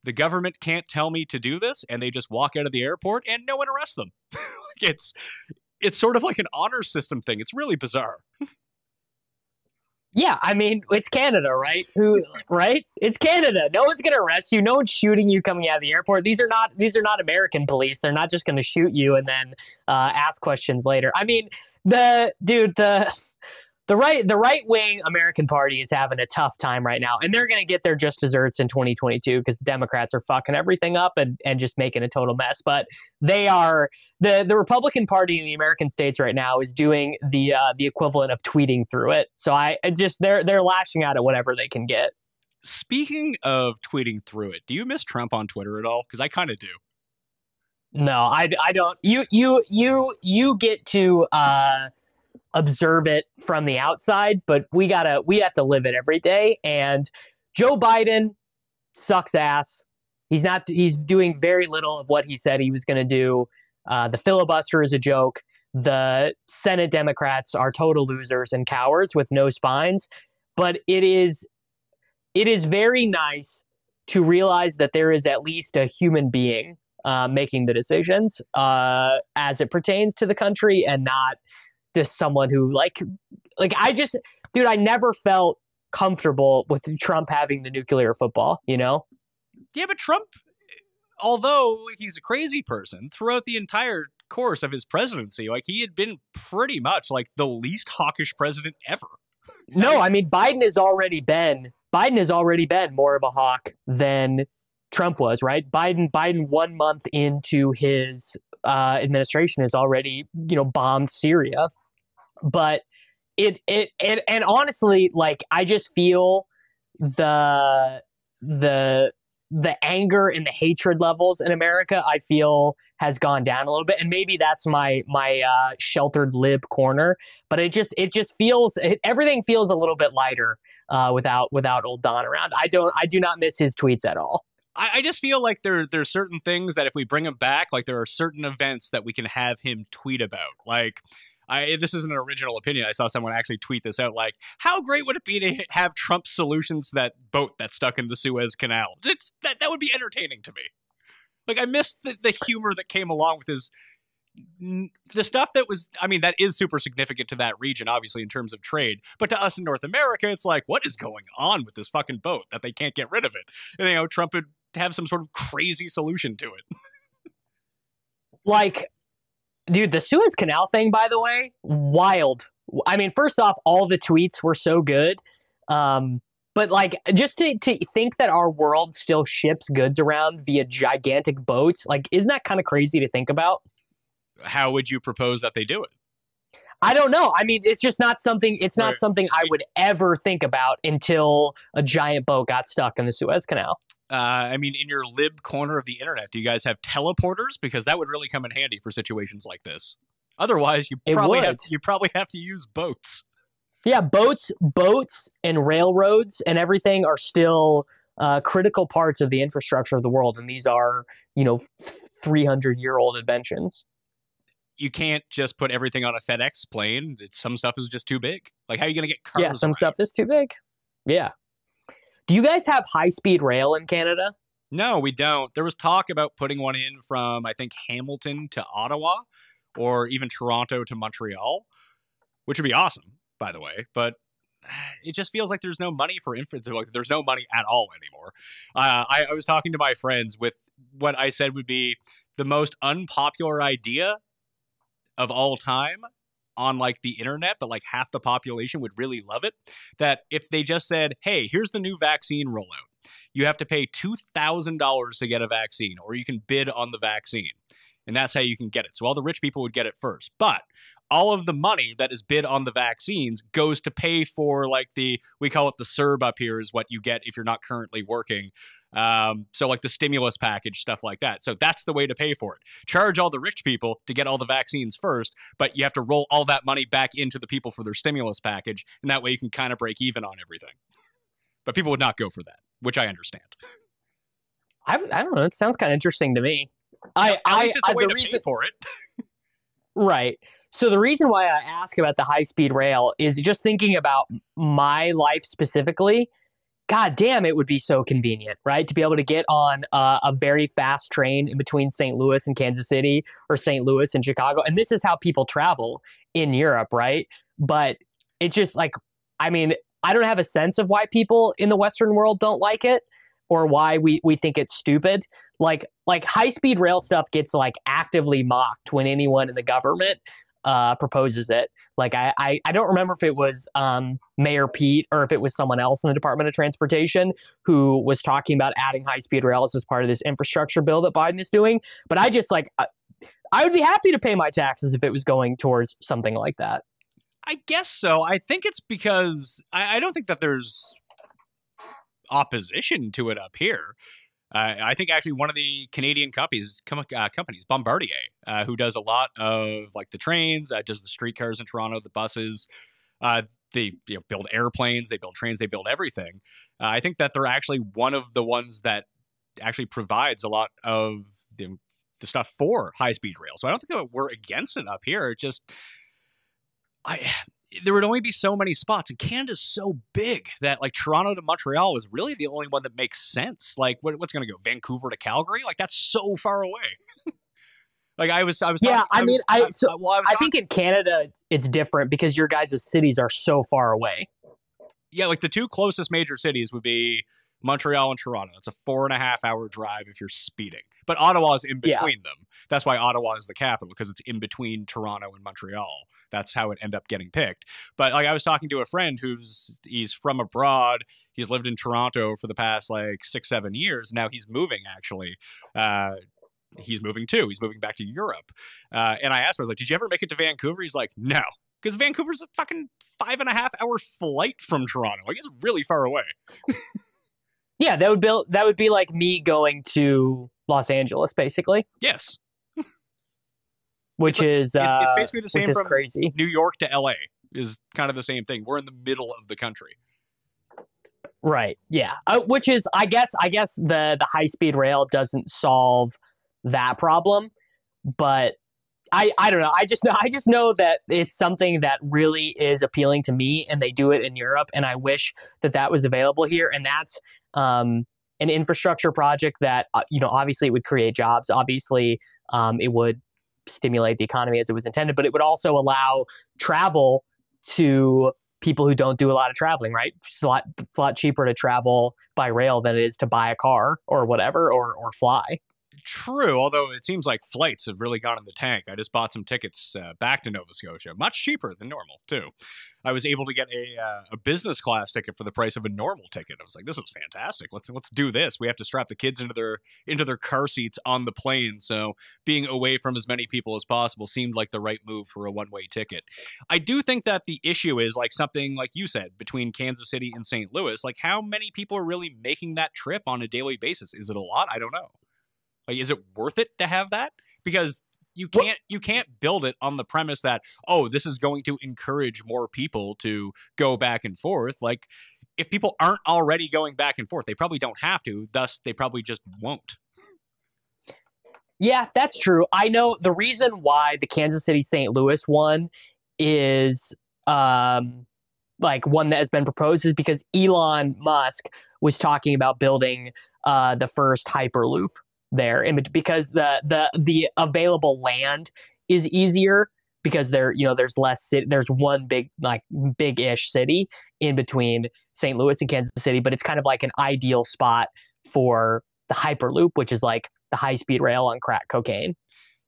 the government can't tell me to do this, and they just walk out of the airport and no one arrests them. It's sort of like an honor system thing. It's really bizarre. Yeah, I mean, it's Canada, right? Right? It's Canada. No one's going to arrest you. No one's shooting you coming out of the airport. These are not American police. They're not just going to shoot you and then ask questions later. I mean, the right wing American Party is having a tough time right now, and they're going to get their just desserts in 2022 because the Democrats are fucking everything up and just making a total mess. But they are the Republican Party in the American states right now is doing the equivalent of tweeting through it. So they're lashing out at whatever they can get. Speaking of tweeting through it, do you miss Trump on Twitter at all? Because I kind of do. No, I don't. You get to observe it from the outside, but we have to live it every day. And Joe Biden sucks ass. He's doing very little of what he said he was going to do. The filibuster is a joke. The Senate Democrats are total losers and cowards with no spines. But it is very nice to realize that there is at least a human being making the decisions as it pertains to the country, and not just someone who I never felt comfortable with Trump having the nuclear football, Yeah, but Trump, although he's a crazy person, throughout the entire course of his presidency, like he had been pretty much like the least hawkish president ever. No, I mean Biden has already been more of a hawk than Trump was, right? Biden 1 month into his administration has already, bombed Syria. But and honestly, like I just feel the anger and the hatred levels in America, I feel has gone down a little bit. And maybe that's my sheltered lib corner, but it just feels everything feels a little bit lighter without old Don around. I do not miss his tweets at all. I just feel like there's certain things that if we bring him back, like there are certain events that we can have him tweet about. Like This isn't an original opinion. I saw someone actually tweet this out. Like, how great would it be to have Trump's solutions to that boat that's stuck in the Suez Canal? That would be entertaining to me. Like, I missed the humor that came along with the stuff that was, I mean, that is super significant to that region, obviously, in terms of trade. But to us in North America, it's like, what is going on with this fucking boat that they can't get rid of it? And, you know, Trump would have some sort of crazy solution to it. Like, dude, the Suez Canal thing, by the way, wild. I mean, first off, all the tweets were so good. But like, just to think that our world still ships goods around via gigantic boats, like, isn't that kind of crazy to think about? How would you propose that they do it? I don't know. I mean, it's just not something, it's not something I would ever think about until a giant boat got stuck in the Suez Canal. I mean, in your lib corner of the internet, do you guys have teleporters? Because that would really come in handy for situations like this. Otherwise, you probably have to use boats. Yeah, boats and railroads and everything are still critical parts of the infrastructure of the world. And these are, 300-year-old inventions. You can't just put everything on a FedEx plane. Some stuff is just too big. Like, how are you going to get cars? Yeah, some stuff is too big. Yeah. Do you guys have high-speed rail in Canada? No, we don't. There was talk about putting one in from, I think, Hamilton to Ottawa, or even Toronto to Montreal, which would be awesome, by the way. But it just feels like there's no money for like, there's no money at all anymore. I was talking to my friends with what I said would be the most unpopular idea of all time on like the internet, but like half the population would really love it. That if they just said, hey, here's the new vaccine rollout. You have to pay $2,000 to get a vaccine, or you can bid on the vaccine. And that's how you can get it. So all the rich people would get it first. But all of the money that is bid on the vaccines goes to pay for like we call it the CERB up here, is what you get if you're not currently working. So like the stimulus package, stuff like that. So that's the way to pay for it. Charge all the rich people to get all the vaccines first, but you have to roll all that money back into the people for their stimulus package. And that way you can kind of break even on everything. But people would not go for that, which I understand. I don't know. It sounds kind of interesting to me. At least it's a way to pay for it. Right. So the reason why I ask about the high-speed rail is just thinking about my life specifically. God damn, it would be so convenient, right? To be able to get on a very fast train in between St. Louis and Kansas City, or St. Louis and Chicago. And this is how people travel in Europe, right? But it's just like, I mean, I don't have a sense of why people in the Western world don't like it, or why we think it's stupid. Like high-speed rail stuff gets like actively mocked when anyone in the government proposes it. Like I don't remember if it was Mayor Pete or if it was someone else in the Department of Transportation who was talking about adding high-speed rails as part of this infrastructure bill that Biden is doing. But I just I would be happy to pay my taxes if it was going towards something like that. I guess so. I think it's because I don't think that there's opposition to it up here. I think actually one of the Canadian companies, Bombardier, who does a lot of like the trains, does the streetcars in Toronto, the buses. They build airplanes, they build trains, they build everything. I think that they're actually one of the ones that actually provides a lot of the stuff for high-speed rail. So I don't think that we're against it up here. It just, there would only be so many spots, and Canada's so big that like Toronto to Montreal is really the only one that makes sense. Like what's going to go Vancouver to Calgary? Like that's so far away. Like I was yeah, I think in Canada it's different because your guys' cities are so far away. Yeah, like the two closest major cities would be Montreal and Toronto. It's a 4.5-hour drive if you're speeding. But Ottawa is in between them. That's why Ottawa is the capital, because it's in between Toronto and Montreal. That's how it ended up getting picked. But like I was talking to a friend he's from abroad. He's lived in Toronto for the past like 6-7 years. Now he's moving actually. He's moving too. He's moving back to Europe. And I asked him, I was like, did you ever make it to Vancouver? He's like, no. Because Vancouver's a fucking 5.5-hour flight from Toronto. Like it's really far away. Yeah, that would be like me going to Los Angeles, basically. Yes. Which is it's basically the same from crazy. New York to LA is kind of the same thing. We're in the middle of the country. Right. Yeah. Which is, I guess the high speed rail doesn't solve that problem, but I don't know. I just know that it's something that really is appealing to me, and they do it in Europe, and I wish that that was available here. And that's an infrastructure project that obviously it would create jobs. Obviously, it would stimulate the economy as it was intended, but it would also allow travel to people who don't do a lot of traveling. Right? It's a lot cheaper to travel by rail than it is to buy a car or whatever or fly. True, although it seems like flights have really gone in the tank. I just bought some tickets back to Nova Scotia, much cheaper than normal, too. I was able to get a business class ticket for the price of a normal ticket. I was like, this is fantastic. Let's do this. We have to strap the kids into their car seats on the plane, so being away from as many people as possible seemed like the right move for a one-way ticket. I do think that the issue is like something like you said, between Kansas City and St. Louis. Like, how many people are really making that trip on a daily basis? Is it a lot? I don't know. Like, is it worth it to have that? Because you can't build it on the premise that, oh, this is going to encourage more people to go back and forth. Like, if people aren't already going back and forth, they probably don't have to. Thus, they probably just won't. Yeah, that's true. I know the reason why the Kansas City St. Louis one is like one that has been proposed is because Elon Musk was talking about building the first Hyperloop there, and because the available land is easier because there's less there's one big-ish city in between St. Louis and Kansas City, but it's kind of like an ideal spot for the Hyperloop, which is like the high-speed rail on crack cocaine.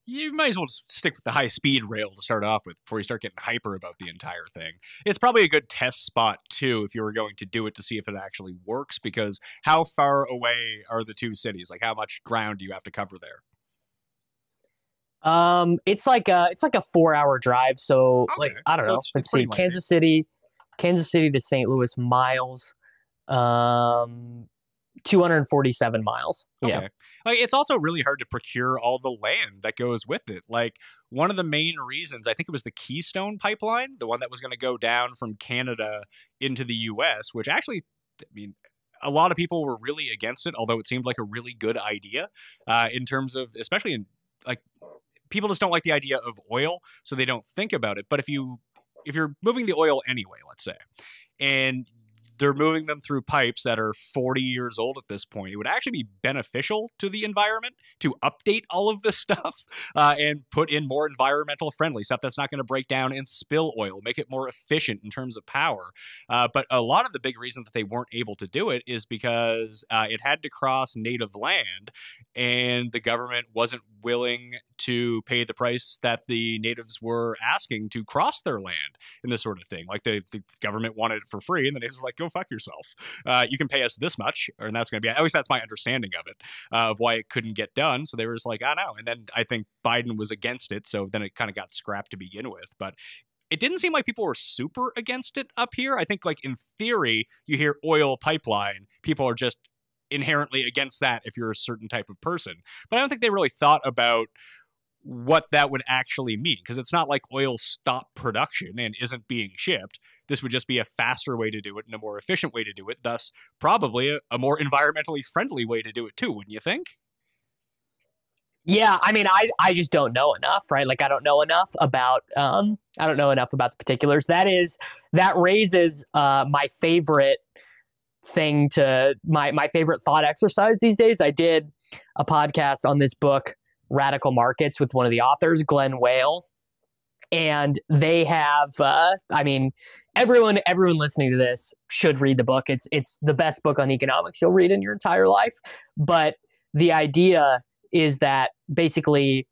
You might as well stick with the high-speed rail to start off with before you start getting hyper about the entire thing. It's probably a good test spot, too, if you were going to do it to see if it actually works, because how far away are the two cities? Like, how much ground do you have to cover there? It's like a 4-hour drive, so Okay. I don't know. Let's see, Kansas City to St. Louis miles, 247 miles. Okay. Yeah. Like, it's also really hard to procure all the land that goes with it. Like, one of the main reasons, I think it was the Keystone Pipeline, the one that was going to go down from Canada into the U.S., which actually, I mean, a lot of people were really against it, although it seemed like a really good idea in terms of, especially in, like, people just don't like the idea of oil, so they don't think about it. But if you're moving the oil anyway, let's say, and they're moving them through pipes that are 40 years old at this point, it would actually be beneficial to the environment to update all of this stuff and put in more environmental friendly stuff that's not going to break down and spill oil, make it more efficient in terms of power. But a lot of the big reason that they weren't able to do it is because it had to cross native land, and the government wasn't willing to pay the price that the natives were asking to cross their land and this sort of thing. Like, the government wanted it for free, and the natives were like, go fuck yourself. You can pay us this much, and that's going to be, at least that's my understanding of it, of why it couldn't get done. So they were just like, I know. And then I think Biden was against it, so then it kind of got scrapped to begin with. But it didn't seem like people were super against it up here. I think, like, in theory, you hear oil pipeline, people are just inherently against that if you're a certain type of person. But I don't think they really thought about what that would actually mean, because it's not like oil stopped production and isn't being shipped. This would just be a faster way to do it and a more efficient way to do it, thus probably a more environmentally friendly way to do it too, wouldn't you think? Yeah, I mean, I just don't know enough, right? Like, I don't know enough about the particulars. That raises my favorite thing my favorite thought exercise these days. I did a podcast on this book, Radical Markets, with one of the authors, Glenn Whale, and they have I mean, everyone listening to this should read the book. It's the best book on economics you'll read in your entire life. But the idea is that basically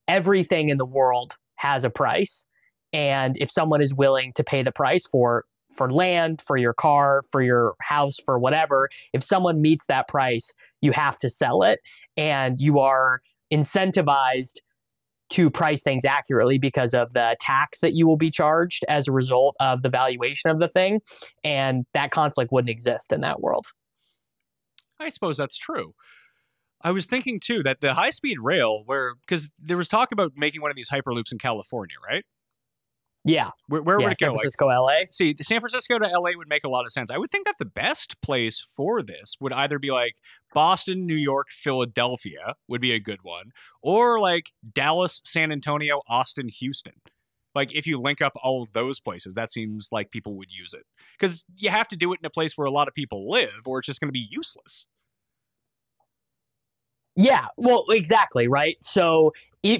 everything in the world has a price, and if someone is willing to pay the price for land, for your car, for your house, for whatever, if someone meets that price, you have to sell it, and you are incentivized to price things accurately because of the tax that you will be charged as a result of the valuation of the thing. And that conflict wouldn't exist in that world. I suppose that's true. I was thinking, too, that the high-speed rail, because there was talk about making one of these Hyperloops in California, right? Yeah. Where Yeah, would it San go? Francisco, LA. See, San Francisco to LA would make a lot of sense. I would think that the best place for this would either be like Boston, New York, Philadelphia would be a good one, or like Dallas, San Antonio, Austin, Houston. Like if you link up all of those places, that seems like people would use it because you have to do it in a place where a lot of people live, or it's just going to be useless. Yeah, well, exactly, right? So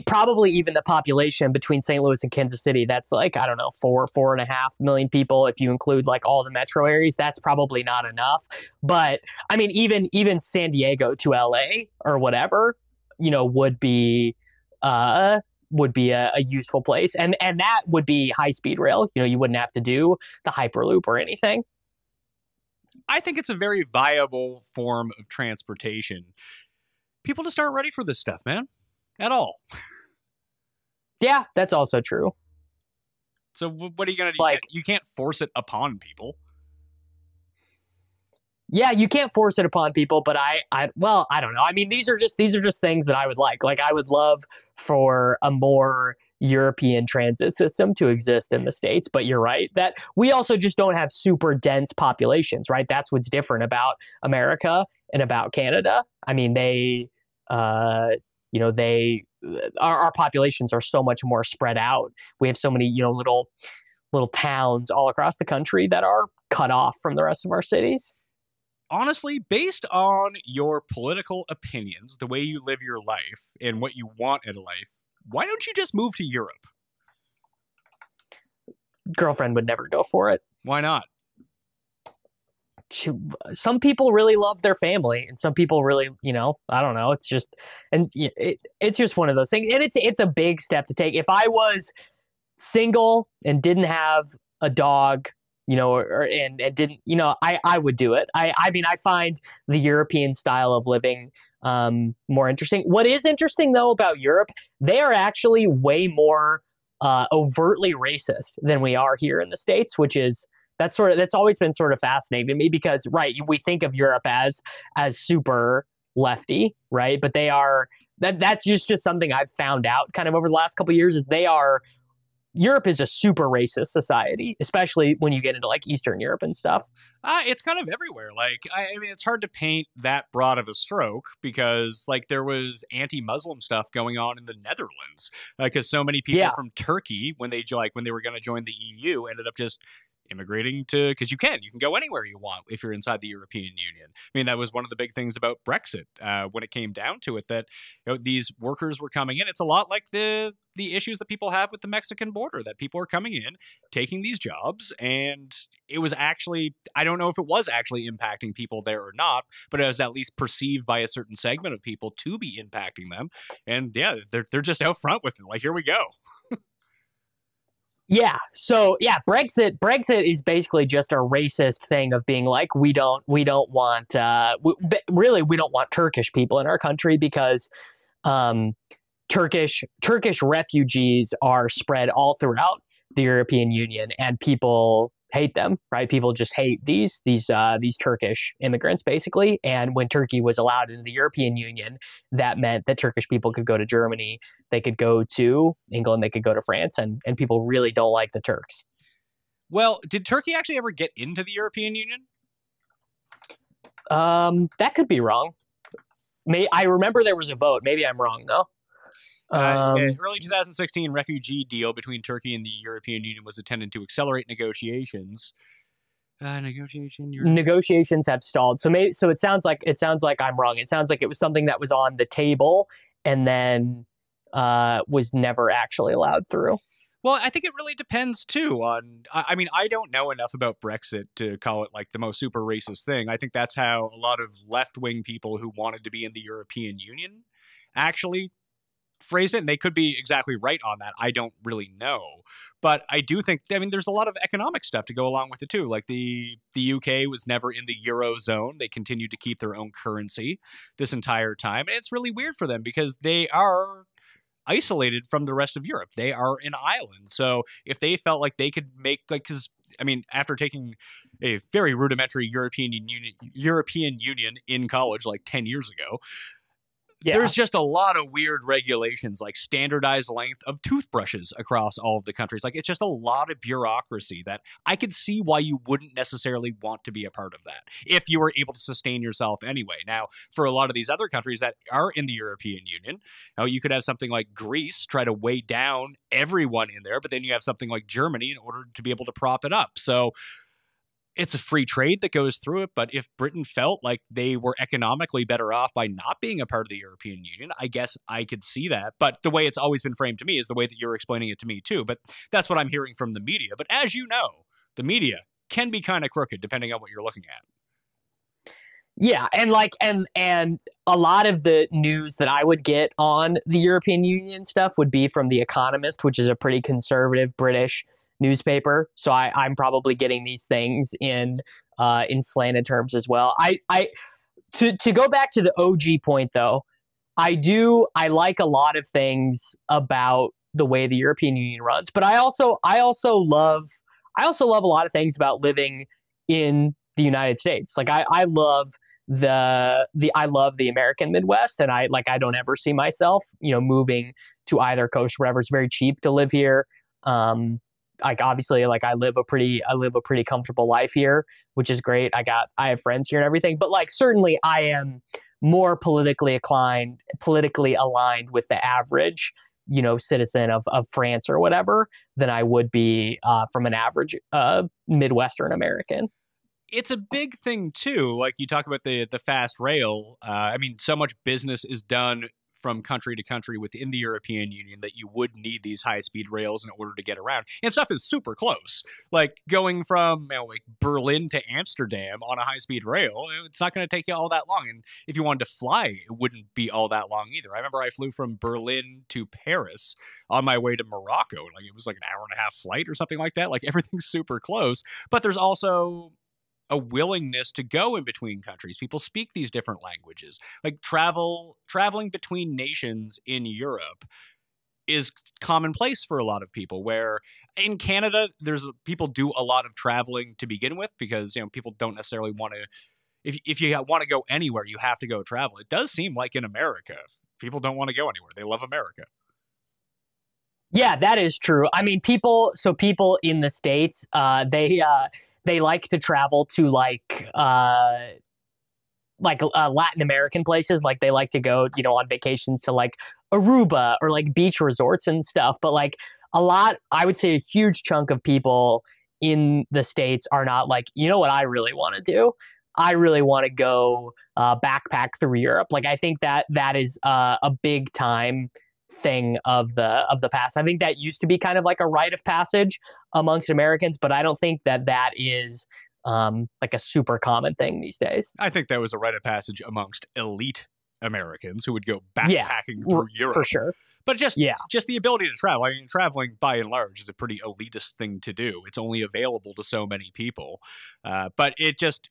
probably even the population between St. Louis and Kansas City, that's like, I don't know, 4.5 million people. If you include like all the metro areas, that's probably not enough. But I mean, even San Diego to LA or whatever, would be a useful place. And that would be high speed rail. You wouldn't have to do the Hyperloop or anything. I think it's a very viable form of transportation. People just aren't ready for this stuff, man, at all. Yeah, that's also true. So what are you going to do? Like, you can't force it upon people. Yeah, you can't force it upon people, but I don't know. I mean, these are just things that I would like. Like, I would love for a more European transit system to exist in the States, but you're right that we also just don't have super dense populations, right? That's what's different about America and about Canada. I mean, our populations are so much more spread out. We have so many, little towns all across the country that are cut off from the rest of our cities. Honestly, based on your political opinions, the way you live your life, and what you want in a life, why don't you just move to Europe? Girlfriend would never go for it. Why not? Some people really love their family, and some people really, I don't know. It's just, and it's just one of those things, and it's a big step to take. If I was single and didn't have a dog, and didn't, I would do it. I mean, I find the European style of living more interesting. What is interesting though about Europe, they are actually way more overtly racist than we are here in the States, that's always been sort of fascinating to me because, right, we think of Europe as super lefty, right? But that's just something I've found out kind of over the last couple of years is Europe is a super racist society, especially when you get into like Eastern Europe and stuff. It's kind of everywhere. Like, I mean, it's hard to paint that broad of a stroke because like there was anti-Muslim stuff going on in the Netherlands because so many people from Turkey, when they were going to join the EU, ended up just immigrating because you can go anywhere you want if you're inside the European Union. I mean, that was one of the big things about Brexit when it came down to it, that these workers were coming in. It's a lot like the issues that people have with the Mexican border, that people are coming in, taking these jobs, and it was actually, I don't know if it was actually impacting people there or not, but it was at least perceived by a certain segment of people to be impacting them. And yeah, they're just out front with it. Like, here we go. Yeah. So yeah, Brexit is basically just a racist thing of being like, we don't want Turkish people in our country because Turkish refugees are spread all throughout the European Union and people hate them, right? People just hate these Turkish immigrants basically. And when Turkey was allowed into the European Union, that meant that Turkish people could go to Germany, they could go to England, they could go to France, and people really don't like the Turks. Well, did Turkey actually ever get into the European Union? That could be wrong. I remember there was a vote. Maybe I'm wrong though. Early 2016 refugee deal between Turkey and the European Union was intended to accelerate negotiations. Negotiations have stalled. So it sounds like I'm wrong. It sounds like it was something that was on the table and then was never actually allowed through. Well, I think it really depends too on, I mean, I don't know enough about Brexit to call it like the most super racist thing. I think that's how a lot of left-wing people who wanted to be in the European Union actually phrased it, and they could be exactly right on that. I don't really know. But I do think, I mean, there's a lot of economic stuff to go along with it too. Like the UK was never in the Eurozone. They continued to keep their own currency this entire time. And it's really weird for them because they are isolated from the rest of Europe. They are an island. So if they felt like they could make, like, because I mean, after taking a very rudimentary European Union in college like 10 years ago, Yeah. There's just a lot of weird regulations, like standardized length of toothbrushes across all of the countries. Like, it's just a lot of bureaucracy that I could see why you wouldn't necessarily want to be a part of that if you were able to sustain yourself anyway. Now, for a lot of these other countries that are in the European Union, you could have something like Greece try to weigh down everyone in there, but then you have something like Germany in order to be able to prop it up. So it's a free trade that goes through it, but if Britain felt like they were economically better off by not being a part of the European Union, I guess I could see that. But the way it's always been framed to me is the way that you're explaining it to me too. But that's what I'm hearing from the media. But as you know, the media can be kind of crooked depending on what you're looking at. Yeah, and a lot of the news that I would get on the European Union stuff would be from The Economist, which is a pretty conservative British newspaper. So I'm probably getting these things in slanted terms as well. To go back to the OG point though, I like a lot of things about the way the European Union runs, but I also love a lot of things about living in the United States. Like I love I love the American Midwest, and I don't ever see myself, moving to either coast, wherever. It's very cheap to live here. Obviously, I live a pretty comfortable life here, which is great. I have friends here and everything, but certainly I am more politically aligned with the average, citizen of France or whatever than I would be from an average Midwestern American. It's a big thing too. Like you talk about the fast rail. I mean, so much business is done from country to country within the European Union that you would need these high-speed rails in order to get around. And stuff is super close. Like going from Berlin to Amsterdam on a high-speed rail, it's not going to take you all that long. And if you wanted to fly, it wouldn't be all that long either. I remember I flew from Berlin to Paris on my way to Morocco. It was an hour and a half flight or something like that. Everything's super close. But there's also a willingness to go in between countries. People speak these different languages. Traveling between nations in Europe is commonplace for a lot of people, where in Canada, people do a lot of traveling to begin with because, people don't necessarily want to, if you want to go anywhere, you have to go travel. It does seem like in America, people don't want to go anywhere. They love America. Yeah, that is true. I mean, people in the States, they like to travel to Latin American places. They like to go, on vacations to Aruba or beach resorts and stuff. But I would say a huge chunk of people in the States are not what I really want to do? I really want to go backpack through Europe. I think that is a big time thing of the past. I think that used to be kind of a rite of passage amongst Americans, but I don't think that is a super common thing these days. I think that was a rite of passage amongst elite Americans who would go backpacking through Europe. For sure. But just the ability to travel. I mean, traveling by and large is a pretty elitist thing to do. It's only available to so many people. But it just,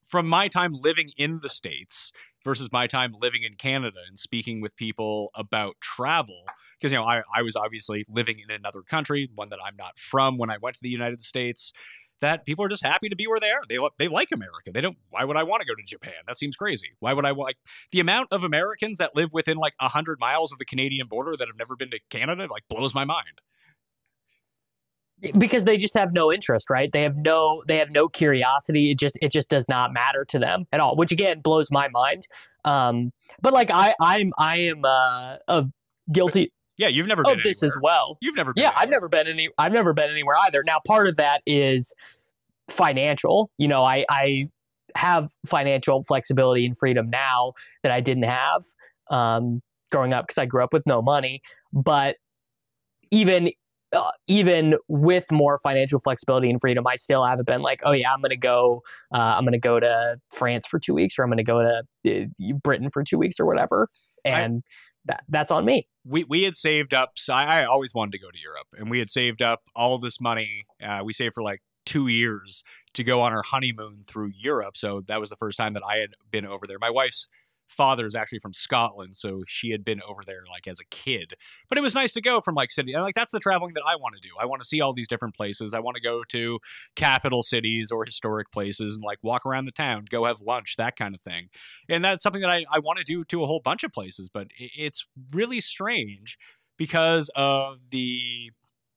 from my time living in the States versus my time living in Canada and speaking with people about travel, because, I was obviously living in another country, one that I'm not from when I went to the United States, that people are just happy to be where they are. They like America. Why would I want to go to Japan? That seems crazy. Why would I the amount of Americans that live within 100 miles of the Canadian border that have never been to Canada blows my mind. Because they just have no interest, right? They have no curiosity. It just does not matter to them at all, which again blows my mind. But I am guilty. Yeah, you've never been this anywhere. As well. You've never been. Yeah, anywhere. I've never been anywhere either. Now, part of that is financial. I have financial flexibility and freedom now that I didn't have growing up because I grew up with no money. But even with more financial flexibility and freedom, I still haven't been oh yeah, I'm gonna go to France for 2 weeks, or I'm gonna go to Britain for 2 weeks or whatever, and that's on me. We had saved up. So I always wanted to go to Europe, and we had saved up all this money. We saved for 2 years to go on our honeymoon through Europe. So that was the first time that I had been over there. My wife's father's actually from Scotland, so she had been over there like as a kid. But it was nice to go from like city, and like that's the traveling that I want to do. I want to see all these different places. I want to go to capital cities or historic places and like walk around the town, go have lunch, that kind of thing. And that's something that I want to do to a whole bunch of places. But it's really strange because of the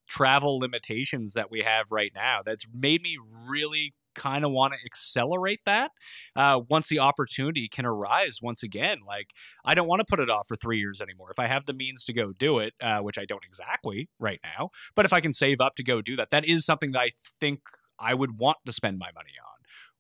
travel limitations that we have right now. That's made me really kind of want to accelerate that once the opportunity can arise once again. Like, I don't want to put it off for 3 years anymore. If I have the means to go do it, which I don't exactly right now, but if I can save up to go do that, that is something that I think I would want to spend my money on,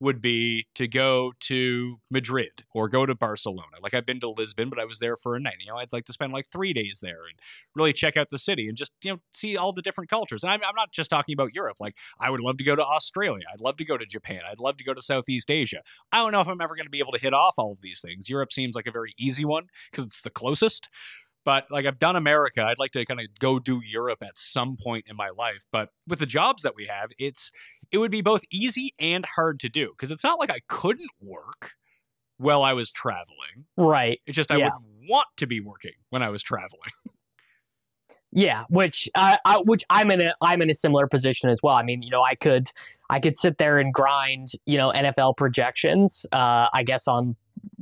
would be to go to Madrid or go to Barcelona. Like, I've been to Lisbon, but I was there for a night. I'd like to spend like 3 days there and really check out the city and just, see all the different cultures. And I'm not just talking about Europe. Like, I would love to go to Australia. I'd love to go to Japan. I'd love to go to Southeast Asia. I don't know if I'm ever going to be able to hit off all of these things. Europe seems like a very easy one because it's the closest. But like, I've done America. I'd like to kind of go do Europe at some point in my life. But with the jobs that we have, it would be both easy and hard to do, because it's not like I couldn't work while I was traveling. Right. It's just I wouldn't want to be working when I was traveling. Yeah, which I'm in a similar position as well. I mean, I could sit there and grind, NFL projections, I guess on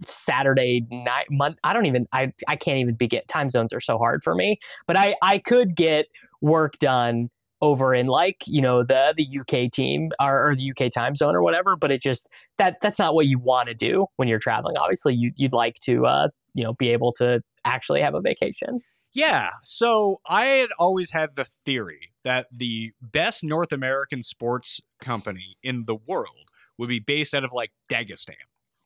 Saturday night, I can't even begin. Time zones are so hard for me, but I could get work done over in like, the UK team or the UK time zone or whatever, but it just, that's not what you want to do when you're traveling. Obviously you'd like to, be able to actually have a vacation. Yeah. So I had always had the theory that the best North American sports company in the world would be based out of like Dagestan,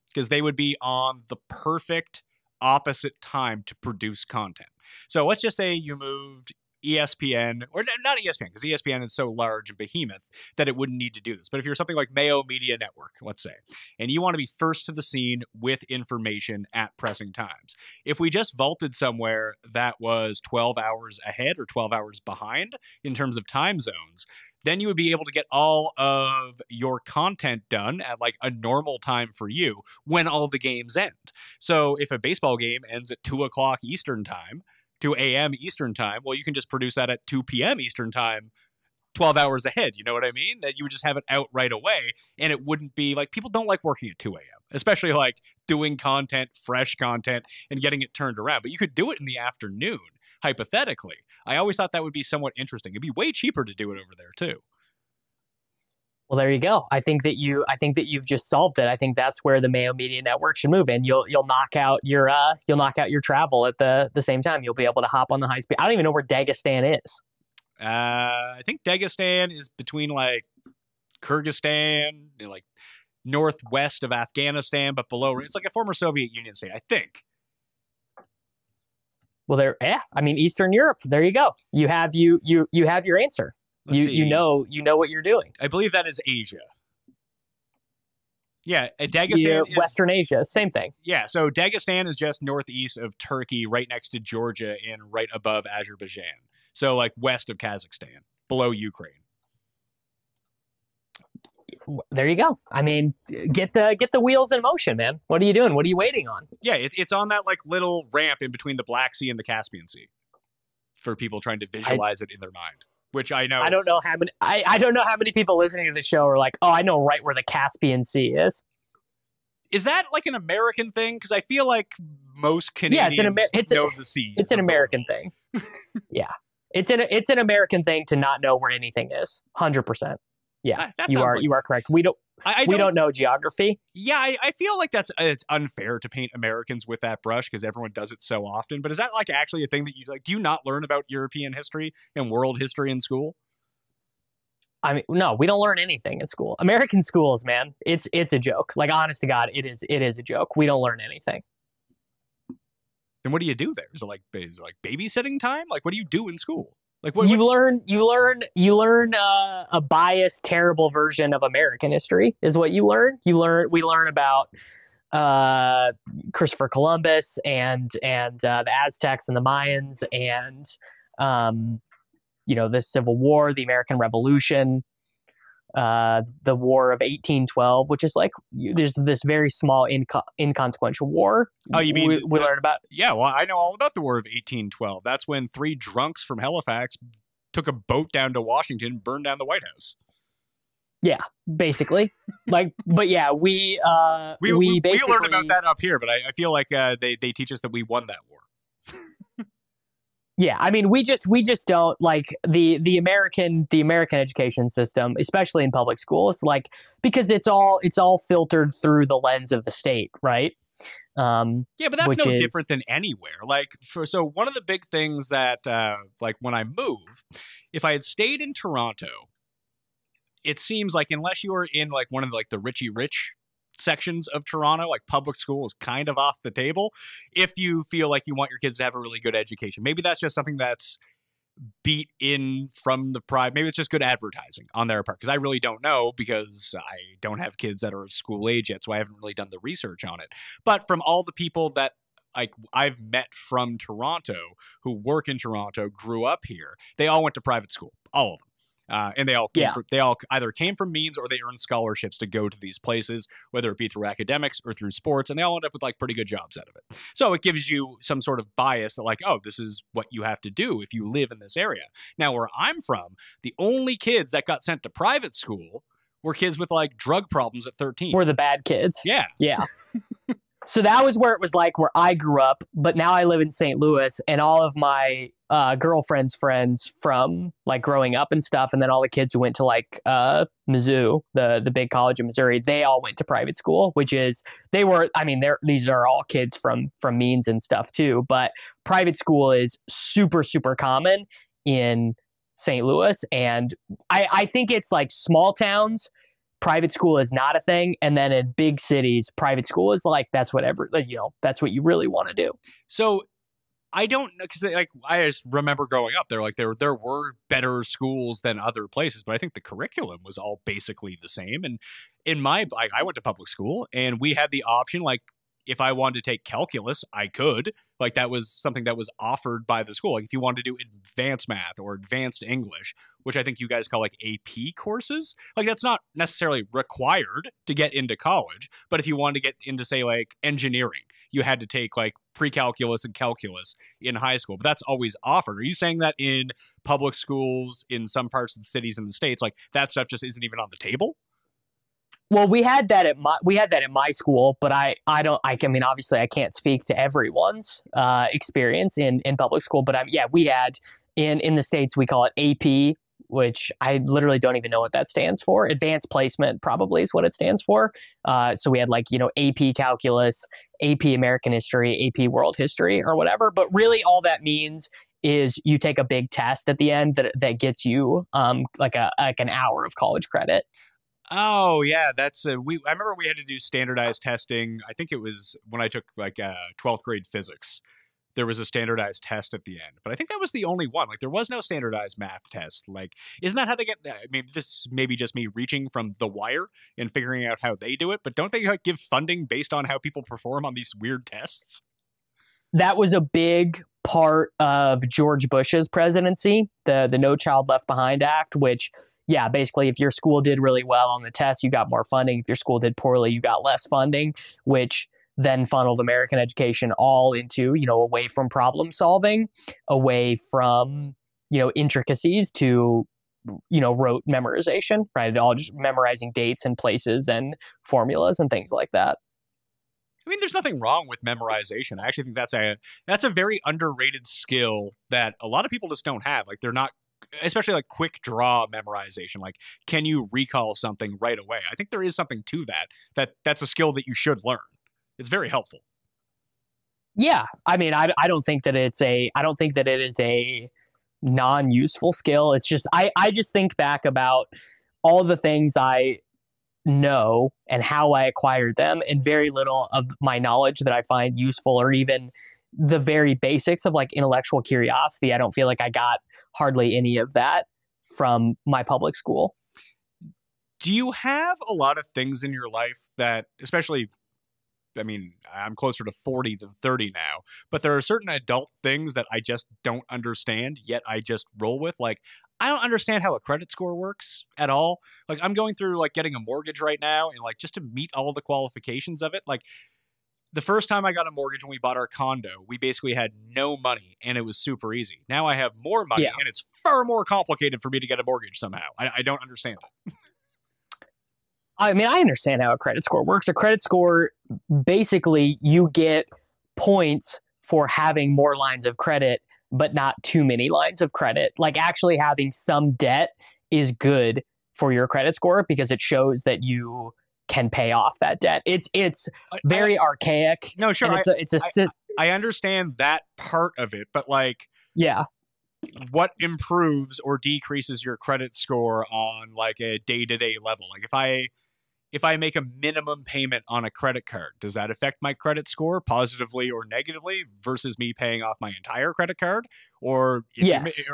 because they would be on the perfect opposite time to produce content. So let's just say you moved ESPN, or not ESPN, because ESPN is so large and behemoth that it wouldn't need to do this. But if you're something like Mayo Media Network, let's say, and you want to be first to the scene with information at pressing times, if we just vaulted somewhere that was 12 hours ahead or 12 hours behind in terms of time zones, then you would be able to get all of your content done at like a normal time for you when all the games end. So if a baseball game ends at 2 o'clock Eastern time, 2 a.m. Eastern time, well, you can just produce that at 2 p.m. Eastern time, 12 hours ahead. You know what I mean? That you would just have it out right away, and it wouldn't be like, people don't like working at 2 a.m., especially like doing content, fresh content, and getting it turned around. But you could do it in the afternoon, hypothetically. I always thought that would be somewhat interesting. It'd be way cheaper to do it over there too. Well, there you go. I think that you've just solved it. I think that's where the Mayo Media Network should move, and you'll knock out your travel at the same time. You'll be able to hop on the high speed. I don't even know where Dagestan is. I think Dagestan is between like Kyrgyzstan, like northwest of Afghanistan, but below. It's like a former Soviet Union state, I think. Well, Eastern Europe. There you go. You have your answer. You know what you're doing. I believe that is Asia. Yeah, Dagestan is Western Asia, same thing. Yeah, so Dagestan is just northeast of Turkey, right next to Georgia, and right above Azerbaijan. So like west of Kazakhstan, below Ukraine. There you go. I mean, get the wheels in motion, man. What are you doing? What are you waiting on? Yeah, it's on that like little ramp in between the Black Sea and the Caspian Sea for people trying to visualize it in their mind. Which I know. I don't know how many. I don't know how many people listening to the show are like, oh, I know right where the Caspian Sea is. Is that like an American thing? Because I feel like most Canadians know the sea. It's an American thing. Yeah, it's an American thing to not know where anything is. 100%. Yeah, you are correct. We don't know geography. Yeah, I feel like it's unfair to paint Americans with that brush because everyone does it so often. But is that like actually a thing that you like? Do you not learn about European history and world history in school? I mean, no, we don't learn anything in school. American schools, man, it's a joke. Like, honest to God, it is a joke. We don't learn anything. Then what do you do there? Is it like babysitting time? Like, what do you do in school? Like what, you learn a biased, terrible version of American history is what you learn. We learn about Christopher Columbus and the Aztecs and the Mayans and the Civil War, the American Revolution, the War of 1812, which is like there's this very small inconsequential war. Oh, you mean we learned about? Yeah, well, I know all about the War of 1812. That's when 3 drunks from Halifax took a boat down to Washington, and burned down the White House. Yeah, basically. Like, but yeah, we basically learned about that up here, but I feel like they teach us that we won that war. Yeah, I mean, we just don't like the American education system, especially in public schools, like because it's all filtered through the lens of the state, right? Yeah, but that's no different than anywhere. Like, so one of the big things that, like, when I move, if I had stayed in Toronto, it seems like unless you are in like one of the, like the Richie Rich sections of Toronto, like public school is kind of off the table if you feel like you want your kids to have a really good education. Maybe that's just something that's beat in from the pride. Maybe it's just good advertising on their part, because I really don't know, because I don't have kids that are of school age yet, so I haven't really done the research on it. But from all the people that like I've met from Toronto who work in Toronto, grew up here, they all went to private school, all of them. And they all either came from means or they earned scholarships to go to these places, whether it be through academics or through sports, and they all end up with like pretty good jobs out of it. So it gives you some sort of bias that like, oh, this is what you have to do if you live in this area. Now, where I'm from, the only kids that got sent to private school were kids with like drug problems at 13. We're the bad kids. Yeah. Yeah. So that was where it was like where I grew up, but now I live in St. Louis, and all of my girlfriend's friends from like growing up and stuff, and then all the kids who went to like Mizzou, the big college in Missouri, they all went to private school, which is these are all kids from means and stuff too, but private school is super, super common in St. Louis, and I think it's like small towns. Private school is not a thing, and then in big cities, private school is like that's what you really want to do. So I don't know, because like I just remember growing up, there were better schools than other places, but I think the curriculum was all basically the same. And I went to public school, and we had the option, like if I wanted to take calculus, I could. Like that was something that was offered by the school. Like if you wanted to do advanced math or advanced English, which I think you guys call like AP courses, like that's not necessarily required to get into college. But if you wanted to get into, say, like engineering, you had to take like pre-calculus and calculus in high school. But that's always offered. Are you saying that in public schools in some parts of the cities in the States, like that stuff just isn't even on the table? Well, we had that at my school, but I mean, obviously I can't speak to everyone's experience in public school, but we had in the States, we call it AP, which I literally don't even know what that stands for. Advanced placement probably is what it stands for. So we had like, AP calculus, AP American history, AP world history or whatever. But really all that means is you take a big test at the end that gets you like an hour of college credit. Oh yeah, that's I remember we had to do standardized testing. I think it was when I took like 12th grade physics. There was a standardized test at the end, but I think that was the only one. Like there was no standardized math test. Like, isn't that how they get? I mean, this may be just me reaching from The Wire and figuring out how they do it, but don't they like give funding based on how people perform on these weird tests? That was a big part of George Bush's presidency, the No Child Left Behind Act, which. Yeah, basically, if your school did really well on the test, you got more funding. If your school did poorly, you got less funding, which then funneled American education all into, away from problem solving, away from, intricacies to, rote memorization, right? All just memorizing dates and places and formulas and things like that. I mean, there's nothing wrong with memorization. I actually think that's a very underrated skill that a lot of people just don't have. Like they're not. Especially like quick draw memorization. Like, can you recall something right away? I think there is something to that's a skill that you should learn. It's very helpful. Yeah. I mean, I don't think that it is a non-useful skill. It's just, I just think back about all the things I know and how I acquired them, and very little of my knowledge that I find useful, or even the very basics of like intellectual curiosity. I don't feel like I got hardly any of that from my public school. Do you have a lot of things in your life that, especially, I mean, I'm closer to 40 than 30 now, but there are certain adult things that I just don't understand, yet I just roll with. Like, I don't understand how a credit score works at all. Like, I'm going through like getting a mortgage right now, and like just to meet all the qualifications of it, like the first time I got a mortgage when we bought our condo, we basically had no money and it was super easy. Now I have more money and it's far more complicated for me to get a mortgage somehow. I don't understand it. I mean, I understand how a credit score works. A credit score, basically, you get points for having more lines of credit, but not too many lines of credit. Like, actually having some debt is good for your credit score because it shows that you can pay off that debt. It's very archaic. No, sure. I understand that part of it, but like, yeah, what improves or decreases your credit score on like a day-to-day level? Like if I make a minimum payment on a credit card, does that affect my credit score positively or negatively versus me paying off my entire credit card? Or yes,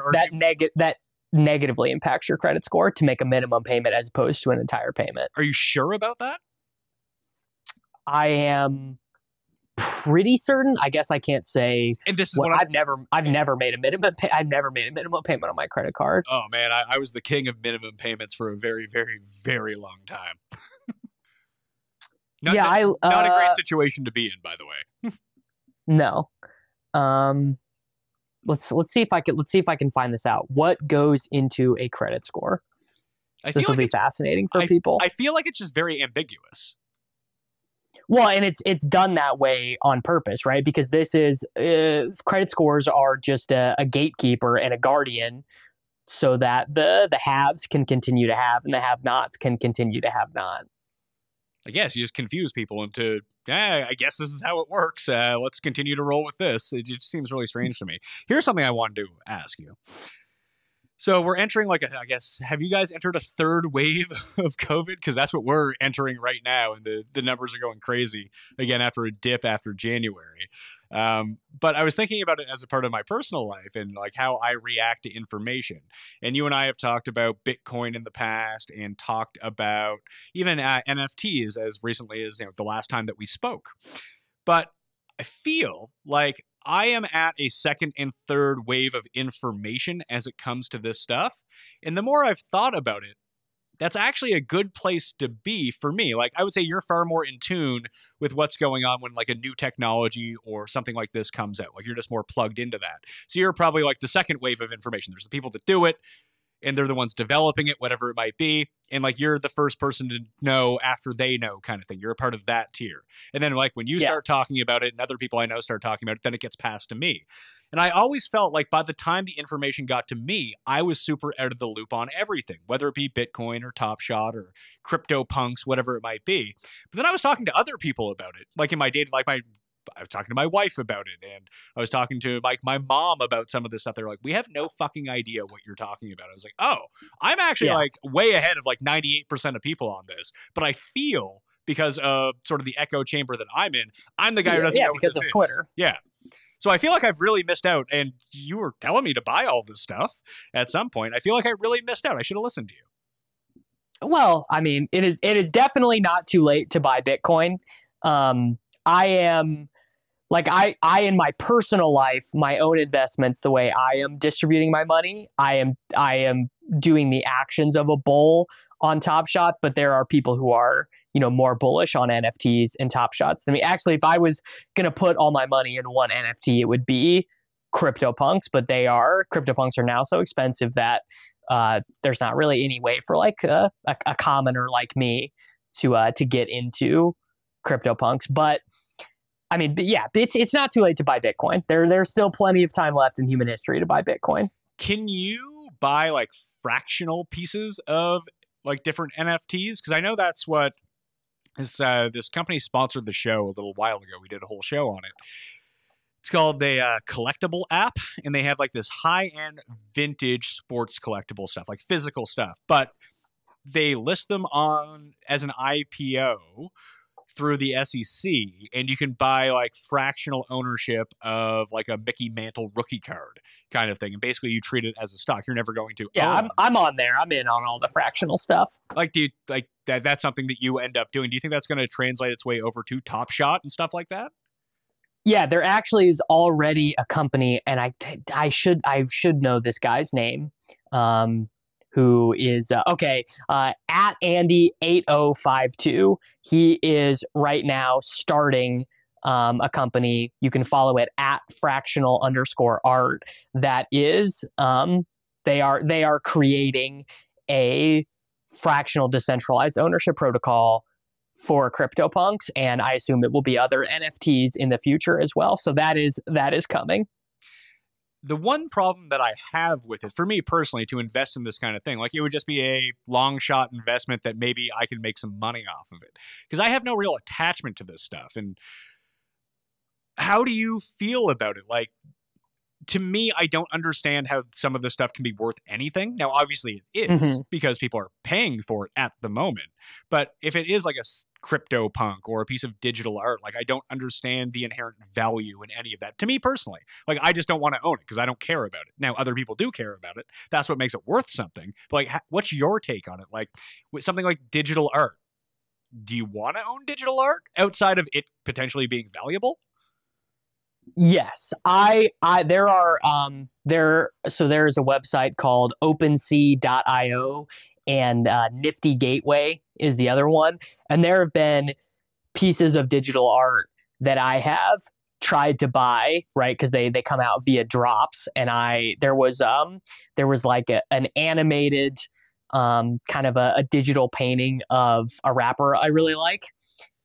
that negatively impacts your credit score to make a minimum payment as opposed to an entire payment. Are you sure about that? I am pretty certain. I guess I can't say. And this is what I've never made a minimum. I've never made a minimum payment on my credit card. Oh man, I was the king of minimum payments for a very, very, very long time. Not a great situation to be in, by the way. No. Let's see if I can find this out. What goes into a credit score? This will be fascinating for people. I feel like it's just very ambiguous. Well, and it's done that way on purpose, right? Because this is credit scores are just a gatekeeper and a guardian, so that the haves can continue to have and the have-nots can continue to have not. I guess you just confuse people into, I guess this is how it works. Let's continue to roll with this. It just seems really strange to me. Here's something I wanted to ask you. So we're entering I guess, have you guys entered a third wave of COVID? Because that's what we're entering right now, and the numbers are going crazy again after a dip after January. But I was thinking about it as a part of my personal life and like how I react to information. And you and I have talked about Bitcoin in the past and talked about even NFTs as recently as the last time that we spoke. But I feel like I am at a second and third wave of information as it comes to this stuff. And the more I've thought about it, that's actually a good place to be for me. Like, I would say you're far more in tune with what's going on when like a new technology or something like this comes out. Like, you're just more plugged into that. So you're probably like the second wave of information. There's the people that do it, and they're the ones developing it, whatever it might be. And like, you're the first person to know after they know, kind of thing. You're a part of that tier. And then like when you start talking about it and other people I know start talking about it, then it gets passed to me. And I always felt like by the time the information got to me, I was super out of the loop on everything, whether it be Bitcoin or Top Shot or crypto punks, whatever it might be. But then I was talking to other people about it, like in my day, I was talking to my wife about it, and I was talking to like my mom about some of this stuff. They're like, we have no fucking idea what you're talking about. I was like, oh, I'm actually like way ahead of like 98% of people on this. But I feel because of sort of the echo chamber that I'm in, I'm the guy who doesn't know what this is. Twitter. Yeah. So I feel like I've really missed out, and you were telling me to buy all this stuff at some point. I feel like I really missed out. I should have listened to you. Well, I mean, it is definitely not too late to buy Bitcoin. I am like, I in my personal life, my own investments, the way I am distributing my money, I am doing the actions of a bull on Top Shot, but there are people who are, more bullish on NFTs and Top Shots than me. Actually, if I was going to put all my money in one NFT, it would be CryptoPunks, but CryptoPunks are now so expensive that there's not really any way for like a commoner like me to get into CryptoPunks. But I mean, yeah, it's not too late to buy Bitcoin. There's still plenty of time left in human history to buy Bitcoin. Can you buy like fractional pieces of like different NFTs? Because I know that's what this company sponsored the show a little while ago. We did a whole show on it. It's called the Collectible app, and they have like this high-end vintage sports collectible stuff, like physical stuff. But they list them on as an IPO through the SEC, and you can buy like fractional ownership of like a Mickey Mantle rookie card kind of thing. And basically you treat it as a stock. You're never going to own. I'm on there. I'm in on all the fractional stuff. Like, do you like that's something that you end up doing? Do you think that's going to translate its way over to Top Shot and stuff like that? Yeah, there actually is already a company, and I should know this guy's name, who is at Andy8052. He is right now starting a company. You can follow it at fractional_art. That is, they are creating a fractional decentralized ownership protocol for CryptoPunks, and I assume it will be other NFTs in the future as well. So that is coming. The one problem that I have with it, for me personally, to invest in this kind of thing, like it would just be a long shot investment that maybe I could make some money off of it. Because I have no real attachment to this stuff. And how do you feel about it? Like, to me, I don't understand how some of this stuff can be worth anything. Now, obviously it is because people are paying for it at the moment. But if it is like a crypto punk or a piece of digital art, like I don't understand the inherent value in any of that. To me personally, like I just don't want to own it because I don't care about it. Now, other people do care about it. That's what makes it worth something. But like, what's your take on it? Like with something like digital art, do you want to own digital art outside of it potentially being valuable? Yes, there is a website called OpenSea.io, and Nifty Gateway is the other one. And there have been pieces of digital art that I have tried to buy, right? Because they come out via drops. And there was like an animated kind of a digital painting of a rapper I really like.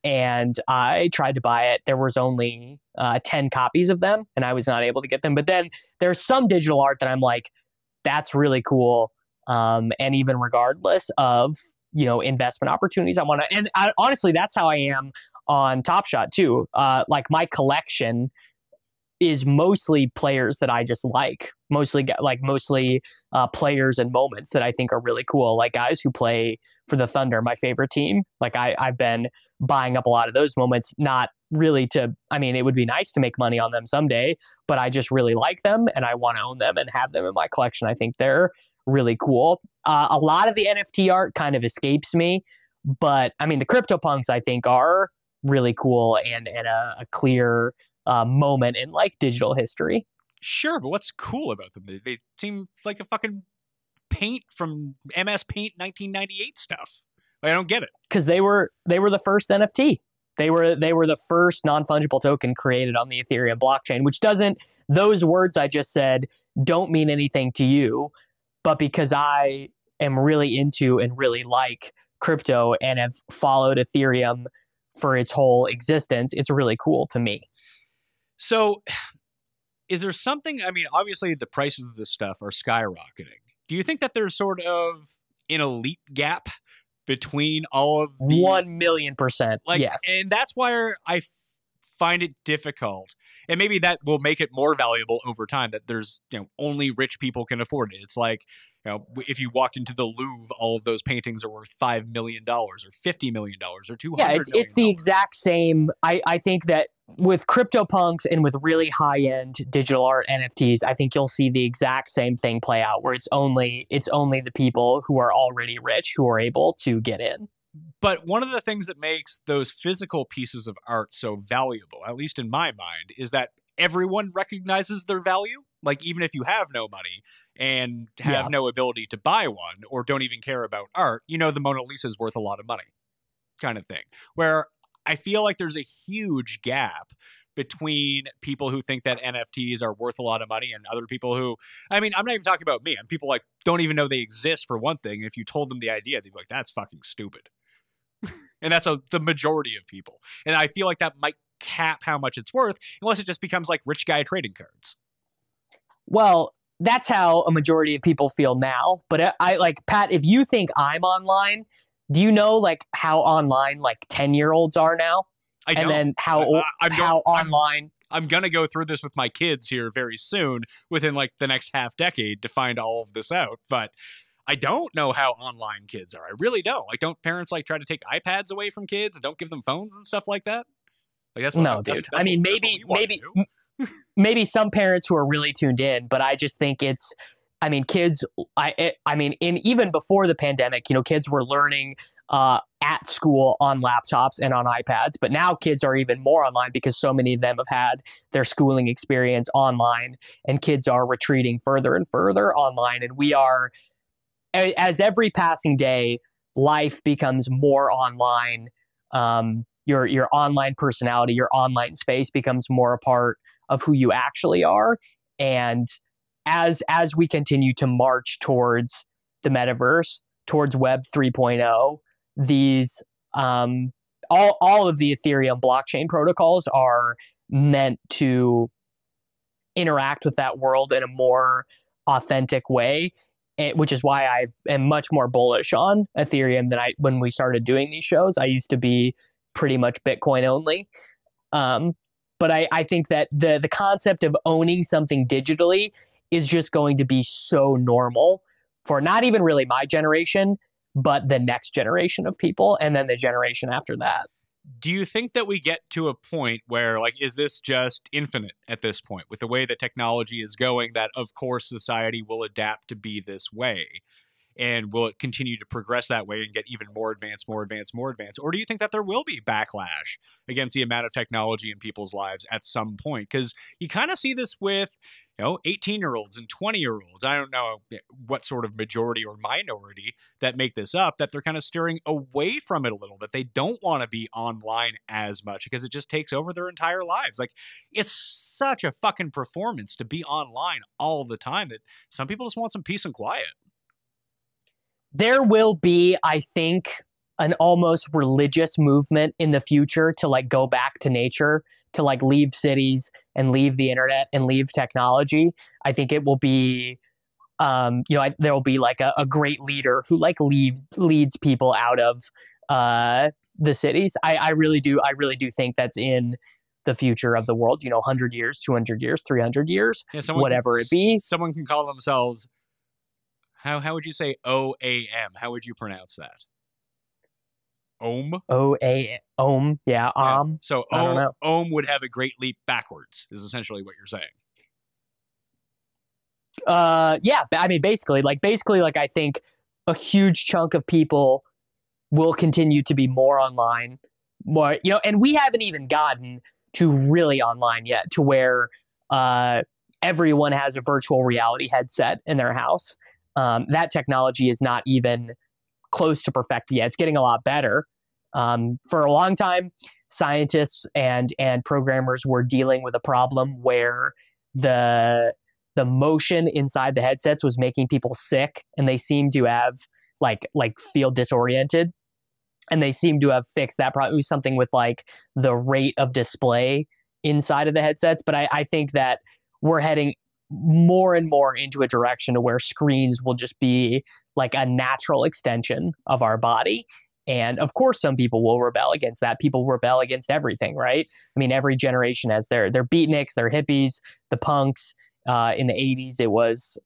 And I tried to buy it. There was only 10 copies of them, and I was not able to get them. But then there's some digital art that I'm like, that's really cool. And even regardless of, investment opportunities, I want to. And honestly, that's how I am on Top Shot too. Like my collection is mostly players that I just like, mostly players and moments that I think are really cool, like guys who play for the Thunder, my favorite team. Like I've been buying up a lot of those moments, not really it would be nice to make money on them someday, but I just really like them and I want to own them and have them in my collection. I think they're really cool. A lot of the NFT art kind of escapes me, but the CryptoPunks I think are really cool and a clear moment in like digital history. Sure, but what's cool about them? They seem like a fucking paint from MS Paint 1998 stuff. Like, I don't get it. Because they were the first NFT. They were the first non-fungible token created on the Ethereum blockchain, which those words I just said don't mean anything to you, but because I am really into and really like crypto and have followed Ethereum for its whole existence, it's really cool to me. So is there something, obviously the prices of this stuff are skyrocketing. Do you think that there's sort of an elite gap between all of these? 1,000,000%. Yes. And that's why I find it difficult. And maybe that will make it more valuable over time, that there's, only rich people can afford it. It's like, if you walked into the Louvre, all of those paintings are worth $5 million or $50 million or $200 million. Yeah, it's the exact same. I think that with CryptoPunks and with really high-end digital art NFTs, I think you'll see the exact same thing play out, where it's only the people who are already rich who are able to get in. But one of the things that makes those physical pieces of art so valuable, at least in my mind, is that everyone recognizes their value. Like, even if you have no money and have no ability to buy one or don't even care about art, the Mona Lisa is worth a lot of money kind of thing. Where I feel like there's a huge gap between people who think that NFTs are worth a lot of money and other people who, I'm not even talking about me. People like don't even know they exist, for one thing. If you told them the idea, they'd be like, that's fucking stupid. And that's the majority of people. And I feel like that might cap how much it's worth, unless it just becomes like rich guy trading cards. Well, that's how a majority of people feel now. But I like, Pat, if you think I'm online, do you know like how online like 10-year-olds are now? I don't. And then how online. I'm going to go through this with my kids here very soon, within like the next half decade, to find all of this out. But I don't know how online kids are. I really don't. Like, don't parents like try to take iPads away from kids and don't give them phones and stuff like that? Like, that's what no, dude. Maybe some parents who are really tuned in, but I just think it's, kids. Even before the pandemic, kids were learning at school on laptops and on iPads. But now kids are even more online because so many of them have had their schooling experience online, and kids are retreating further and further online. And we are, as every passing day, life becomes more online. Your online personality, your online space becomes more a part of who you actually are. And as we continue to march towards the metaverse, towards Web 3.0, these all of the Ethereum blockchain protocols are meant to interact with that world in a more authentic way, which is why I am much more bullish on Ethereum than when we started doing these shows. I used to be pretty much Bitcoin only. But I think that the concept of owning something digitally is just going to be so normal for not even really my generation, but the next generation of people, and then the generation after that. Do you think that we get to a point where, like, is this just infinite at this point with the way that technology is going, that of course society will adapt to be this way? And will it continue to progress that way and get even more advanced, more advanced, more advanced? Or do you think that there will be backlash against the amount of technology in people's lives at some point? Because you kind of see this with, 18-year-olds and 20-year-olds. I don't know what sort of majority or minority that make this up, that they're kind of steering away from it a little bit. They don't want to be online as much because it just takes over their entire lives. Like, it's such a fucking performance to be online all the time that some people just want some peace and quiet. There will be, I think, an almost religious movement in the future to like go back to nature, to like leave cities and leave the internet and leave technology. I think it will be, there will be like a great leader who like leads people out of the cities. I really do think that's in the future of the world. 100 years, 200 years, 300 years, whatever it be. Someone can call themselves. How would you say OAM? How would you pronounce that? Ohm? Ohm. Yeah. So Ohm would have a great leap backwards, is essentially what you're saying. Yeah. I mean, basically, I think a huge chunk of people will continue to be more online, and we haven't even gotten to really online yet, to where everyone has a virtual reality headset in their house. That technology is not even close to perfect yet. It's getting a lot better. For a long time, scientists and programmers were dealing with a problem where the motion inside the headsets was making people sick, and they seemed to have like feel disoriented. And they seem to have fixed that problem. It was something with like the rate of display inside of the headsets. But I think that we're heading more and more into a direction to where screens will just be like a natural extension of our body. And of course, some people will rebel against that. People rebel against everything, right? I mean, every generation has their beatniks, their hippies, the punks. In the 80s, it was,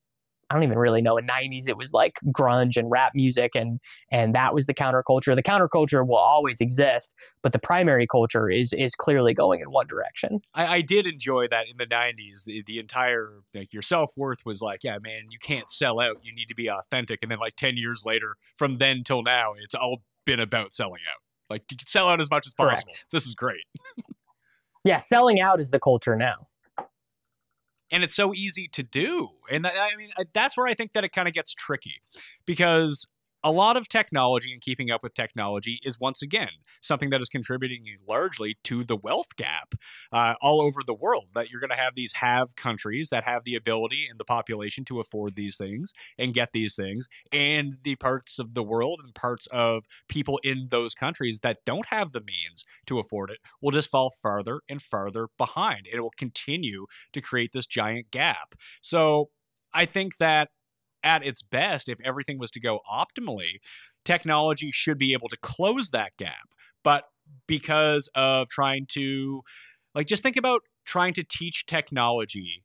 I don't even really know. In 90s, it was like grunge and rap music, and that was the counterculture. The counterculture will always exist, but the primary culture is clearly going in one direction. I did enjoy that in the 90s. The entire, like, your self-worth was like, yeah, man, you can't sell out. You need to be authentic. And then like 10 years later, from then till now, it's all been about selling out. Like, you can sell out as much as possible. Correct. This is great. Yeah, selling out is the culture now. And it's so easy to do. And I mean, that's where I think that it kind of gets tricky, because a lot of technology and keeping up with technology is, once again, something that is contributing largely to the wealth gap all over the world. That you're going to have these have countries that have the ability and the population to afford these things and get these things, and the parts of the world and parts of people in those countries that don't have the means to afford it will just fall farther and farther behind. And it will continue to create this giant gap. So I think that at its best, if everything was to go optimally, technology should be able to close that gap. But because of trying to, like, just think about trying to teach technology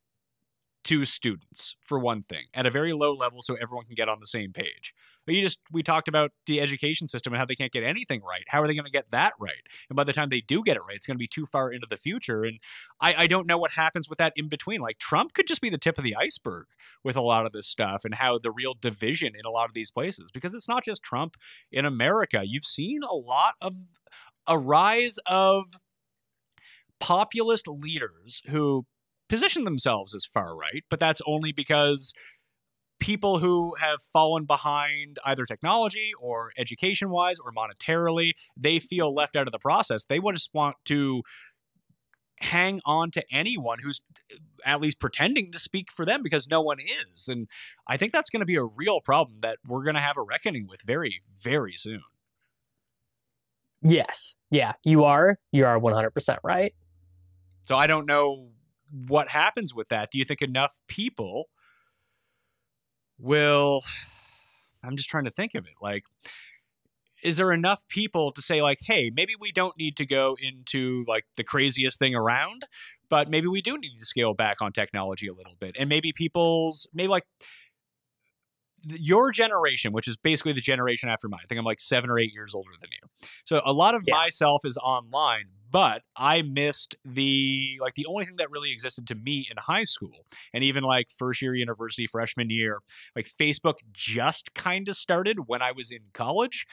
to students, for one thing, at a very low level so everyone can get on the same page. But we talked about the education system and how they can't get anything right. How are they going to get that right? And by the time they do get it right, it's going to be too far into the future. And I don't know what happens with that in between. Like, Trump could just be the tip of the iceberg with a lot of this stuff and how the real division in a lot of these places, because it's not just Trump in America. You've seen a rise of populist leaders who position themselves as far right, but that's only because people who have fallen behind either technology or education-wise or monetarily, they feel left out of the process. They would just want to hang on to anyone who's at least pretending to speak for them, because no one is. And I think that's going to be a real problem that we're going to have a reckoning with very, very soon. Yes. Yeah, you are 100% right. So I don't know what happens with that. Do you think enough people will, I'm just trying to think of it, like, is there enough people to say, like, hey, maybe we don't need to go into like the craziest thing around, but maybe we do need to scale back on technology a little bit, and maybe like your generation, which is basically the generation after mine. I think I'm like 7 or 8 years older than you. So a lot of myself is online, but I missed the only thing that really existed to me in high school, and even like first year university, freshman year, like Facebook just kind of started when I was in college,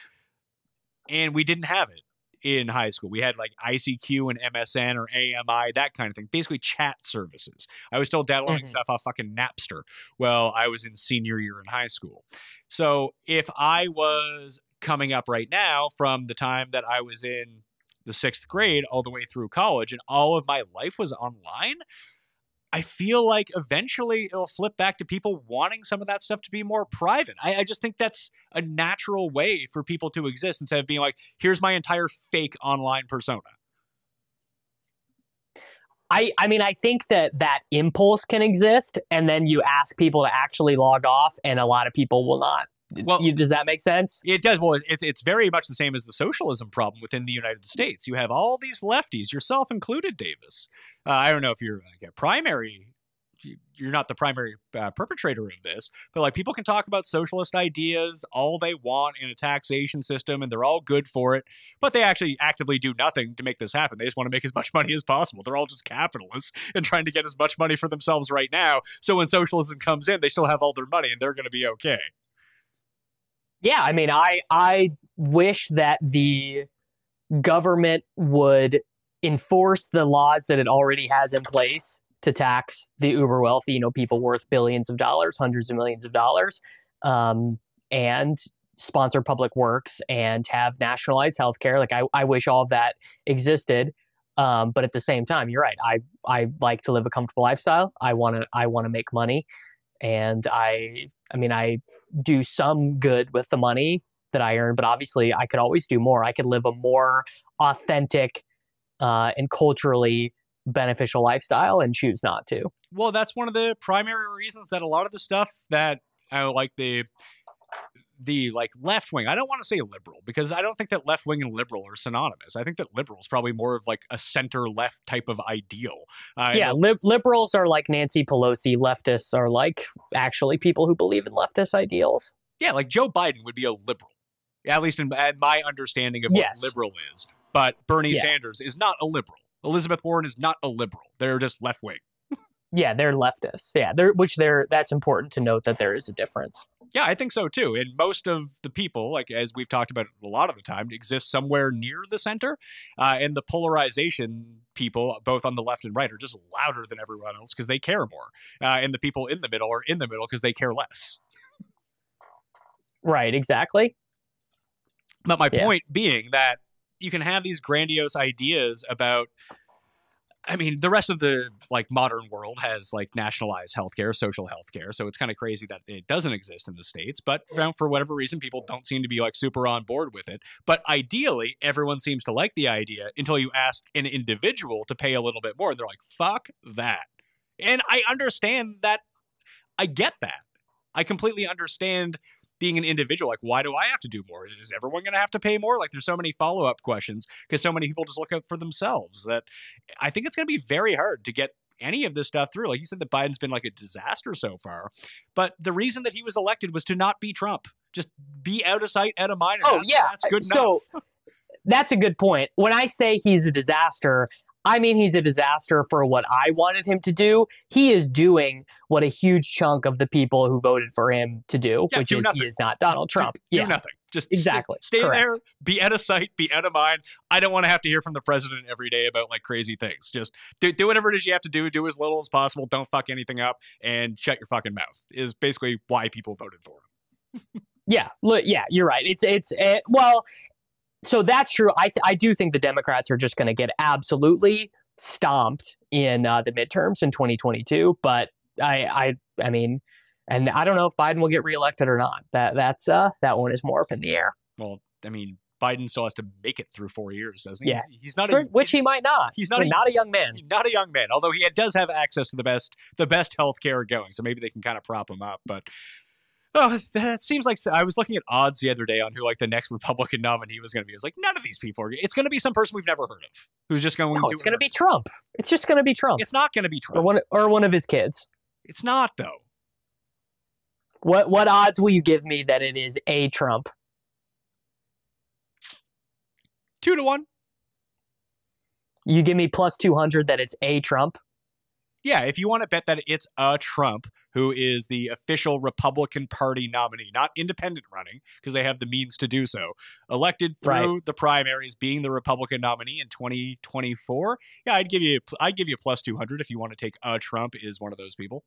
and we didn't have it in high school. We had like ICQ and MSN or AMI, that kind of thing. Basically chat services. I was still downloading stuff off fucking Napster while I was in senior year in high school. So if I was coming up right now from the time that I was in the 6th grade all the way through college and all of my life was online, I feel like eventually it'll flip back to people wanting some of that stuff to be more private. I just think that's a natural way for people to exist instead of being like, here's my entire fake online persona. I mean, I think that impulse can exist, and then you ask people to actually log off, and a lot of people will not. Well, does that make sense? It does. Well, it's very much the same as the socialism problem within the United States. You have all these lefties, yourself included, Davis. I don't know if you're like a primary, you're not the primary perpetrator of this, but like people can talk about socialist ideas all they want in a taxation system, and they're all good for it, but they actually actively do nothing to make this happen. They just want to make as much money as possible. They're all just capitalists and trying to get as much money for themselves right now. So when socialism comes in, they still have all their money and they're going to be okay. Yeah, I mean, I wish that the government would enforce the laws that it already has in place to tax the uber wealthy, people worth billions of dollars, hundreds of millions of dollars, and sponsor public works and have nationalized healthcare. Like I wish all of that existed. But at the same time, you're right. I like to live a comfortable lifestyle. I want to make money. And I do some good with the money that I earn, but obviously I could always do more. I could live a more authentic and culturally beneficial lifestyle and choose not to. Well, that's one of the primary reasons that a lot of the stuff that like the left wing, I don't want to say liberal, because I don't think that left wing and liberal are synonymous. I think that liberal is probably more of like a center left type of ideal. Liberals are like Nancy Pelosi. Leftists are like actually people who believe in leftist ideals. Yeah, like Joe Biden would be a liberal, at least in my understanding of what liberal is. But Bernie Sanders is not a liberal. Elizabeth Warren is not a liberal. They're just left wing. Yeah, they're leftists. Yeah, that's important to note that there is a difference. Yeah, I think so too. And most of the people, like as we've talked about a lot of the time, exist somewhere near the center. And the polarization people, both on the left and right, are just louder than everyone else because they care more. And the people in the middle are in the middle because they care less. Right, exactly. But my point being that you can have these grandiose ideas about, I mean, the rest of the like modern world has like nationalized healthcare, social healthcare. So it's kind of crazy that it doesn't exist in the States. But for whatever reason, people don't seem to be like super on board with it. But ideally, everyone seems to like the idea until you ask an individual to pay a little bit more. And they're like, fuck that. And I understand that. I get that. I completely understand being an individual. Like, why do I have to do more? Is everyone going to have to pay more? Like, there's so many follow-up questions because so many people just look out for themselves that I think it's going to be very hard to get any of this stuff through. Like you said, that Biden's been like a disaster so far. But the reason that he was elected was to not be Trump. Just be out of sight, out of mind. That's good enough. So that's a good point. When I say he's a disaster, I mean he's a disaster for what I wanted him to do. He is doing what a huge chunk of the people who voted for him to do, which is he is not Donald Trump. Do nothing. Just exactly. Stay there, be out of sight, be out of mind. I don't want to have to hear from the president every day about like crazy things. Just do whatever it is you have to do as little as possible. Don't fuck anything up and shut your fucking mouth is basically why people voted for him. Yeah, you're right. Well, so that's true. I do think the Democrats are just going to get absolutely stomped in the midterms in 2022. But I mean, and I don't know if Biden will get reelected or not. That one is more up in the air. Well, I mean, Biden still has to make it through 4 years, doesn't he? Yeah, he's not which he might not. He's not a young man. Not a young man, although he does have access to the best healthcare going. So maybe they can kind of prop him up, but. Oh, that seems like I was looking at odds the other day on who like the next Republican nominee was going to be. It's like none of these people are. It's going to be some person we've never heard of who's just going. It's going to be Trump. It's just going to be Trump. It's not going to be Trump or one of his kids. It's not though. What odds will you give me that it is a Trump? 2-1. You give me plus 200 that it's a Trump. Yeah, if you want to bet that it's a Trump who is the official Republican Party nominee, not independent running, because they have the means to do so, elected through the primaries, being the Republican nominee in 2024. Yeah, I'd give you plus 200 if you want to take a Trump is one of those people.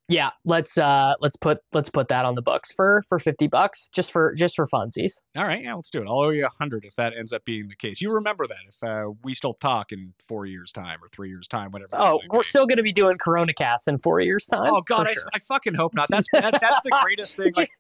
Yeah, let's put that on the books for $50 just for funsies. All right, yeah, let's do it. I'll owe you 100 if that ends up being the case. You remember that if we still talk in 4 years' time or 3 years' time, whatever. Oh, we're still going to be doing Coronacast in 4 years' time. Oh God, I fucking hope not. That's the greatest thing. Like,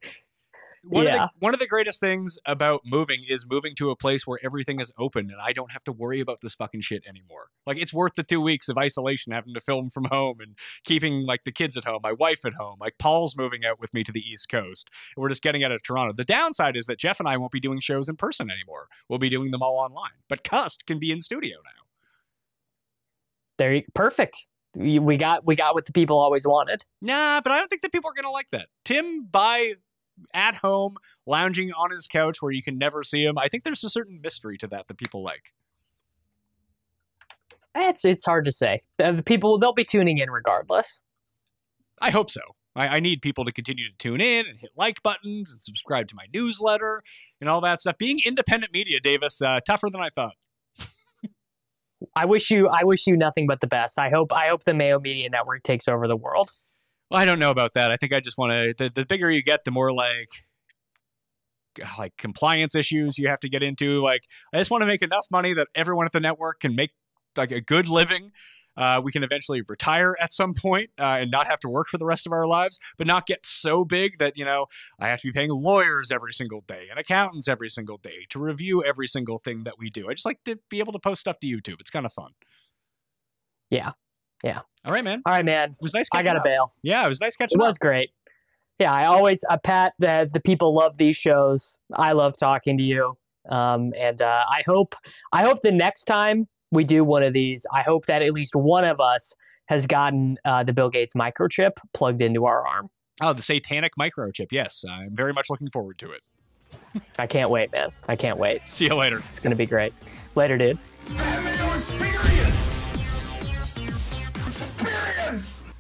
one of the greatest things about moving is moving to a place where everything is open and I don't have to worry about this fucking shit anymore. Like it's worth the 2 weeks of isolation, having to film from home and keeping like the kids at home, my wife at home. Like Paul's moving out with me to the East Coast. And we're just getting out of Toronto. The downside is that Jeff and I won't be doing shows in person anymore. We'll be doing them all online. But Cust can be in studio now. Perfect. We got what the people always wanted. Nah, but I don't think that people are gonna like that. Tim at home, lounging on his couch where you can never see him. I think there's a certain mystery to that people like. It's hard to say. The people, they'll be tuning in regardless. I hope so. I need people to continue to tune in and hit like buttons and subscribe to my newsletter and all that stuff. Being independent media, Davis, tougher than I thought. I wish you nothing but the best. I hope the Mayo Media Network takes over the world. Well, I don't know about that. I think I just want to, the bigger you get, the more like compliance issues you have to get into. Like, I just want to make enough money that everyone at the network can make like a good living. We can eventually retire at some point and not have to work for the rest of our lives, but not get so big that, I have to be paying lawyers every single day and accountants every single day to review every single thing that we do. I just like to be able to post stuff to YouTube. It's kind of fun. Yeah. All right, man. It was nice catching up. I got to bail. Yeah, it was nice catching up. It was great. Yeah, I always, Pat, the people love these shows. I love talking to you. And I hope the next time we do one of these, I hope that at least one of us has gotten the Bill Gates microchip plugged into our arm. Oh, the satanic microchip. Yes, I'm very much looking forward to it. I can't wait, man. I can't wait. See you later. It's going to be great. Later, dude. Mayo experience! Experience!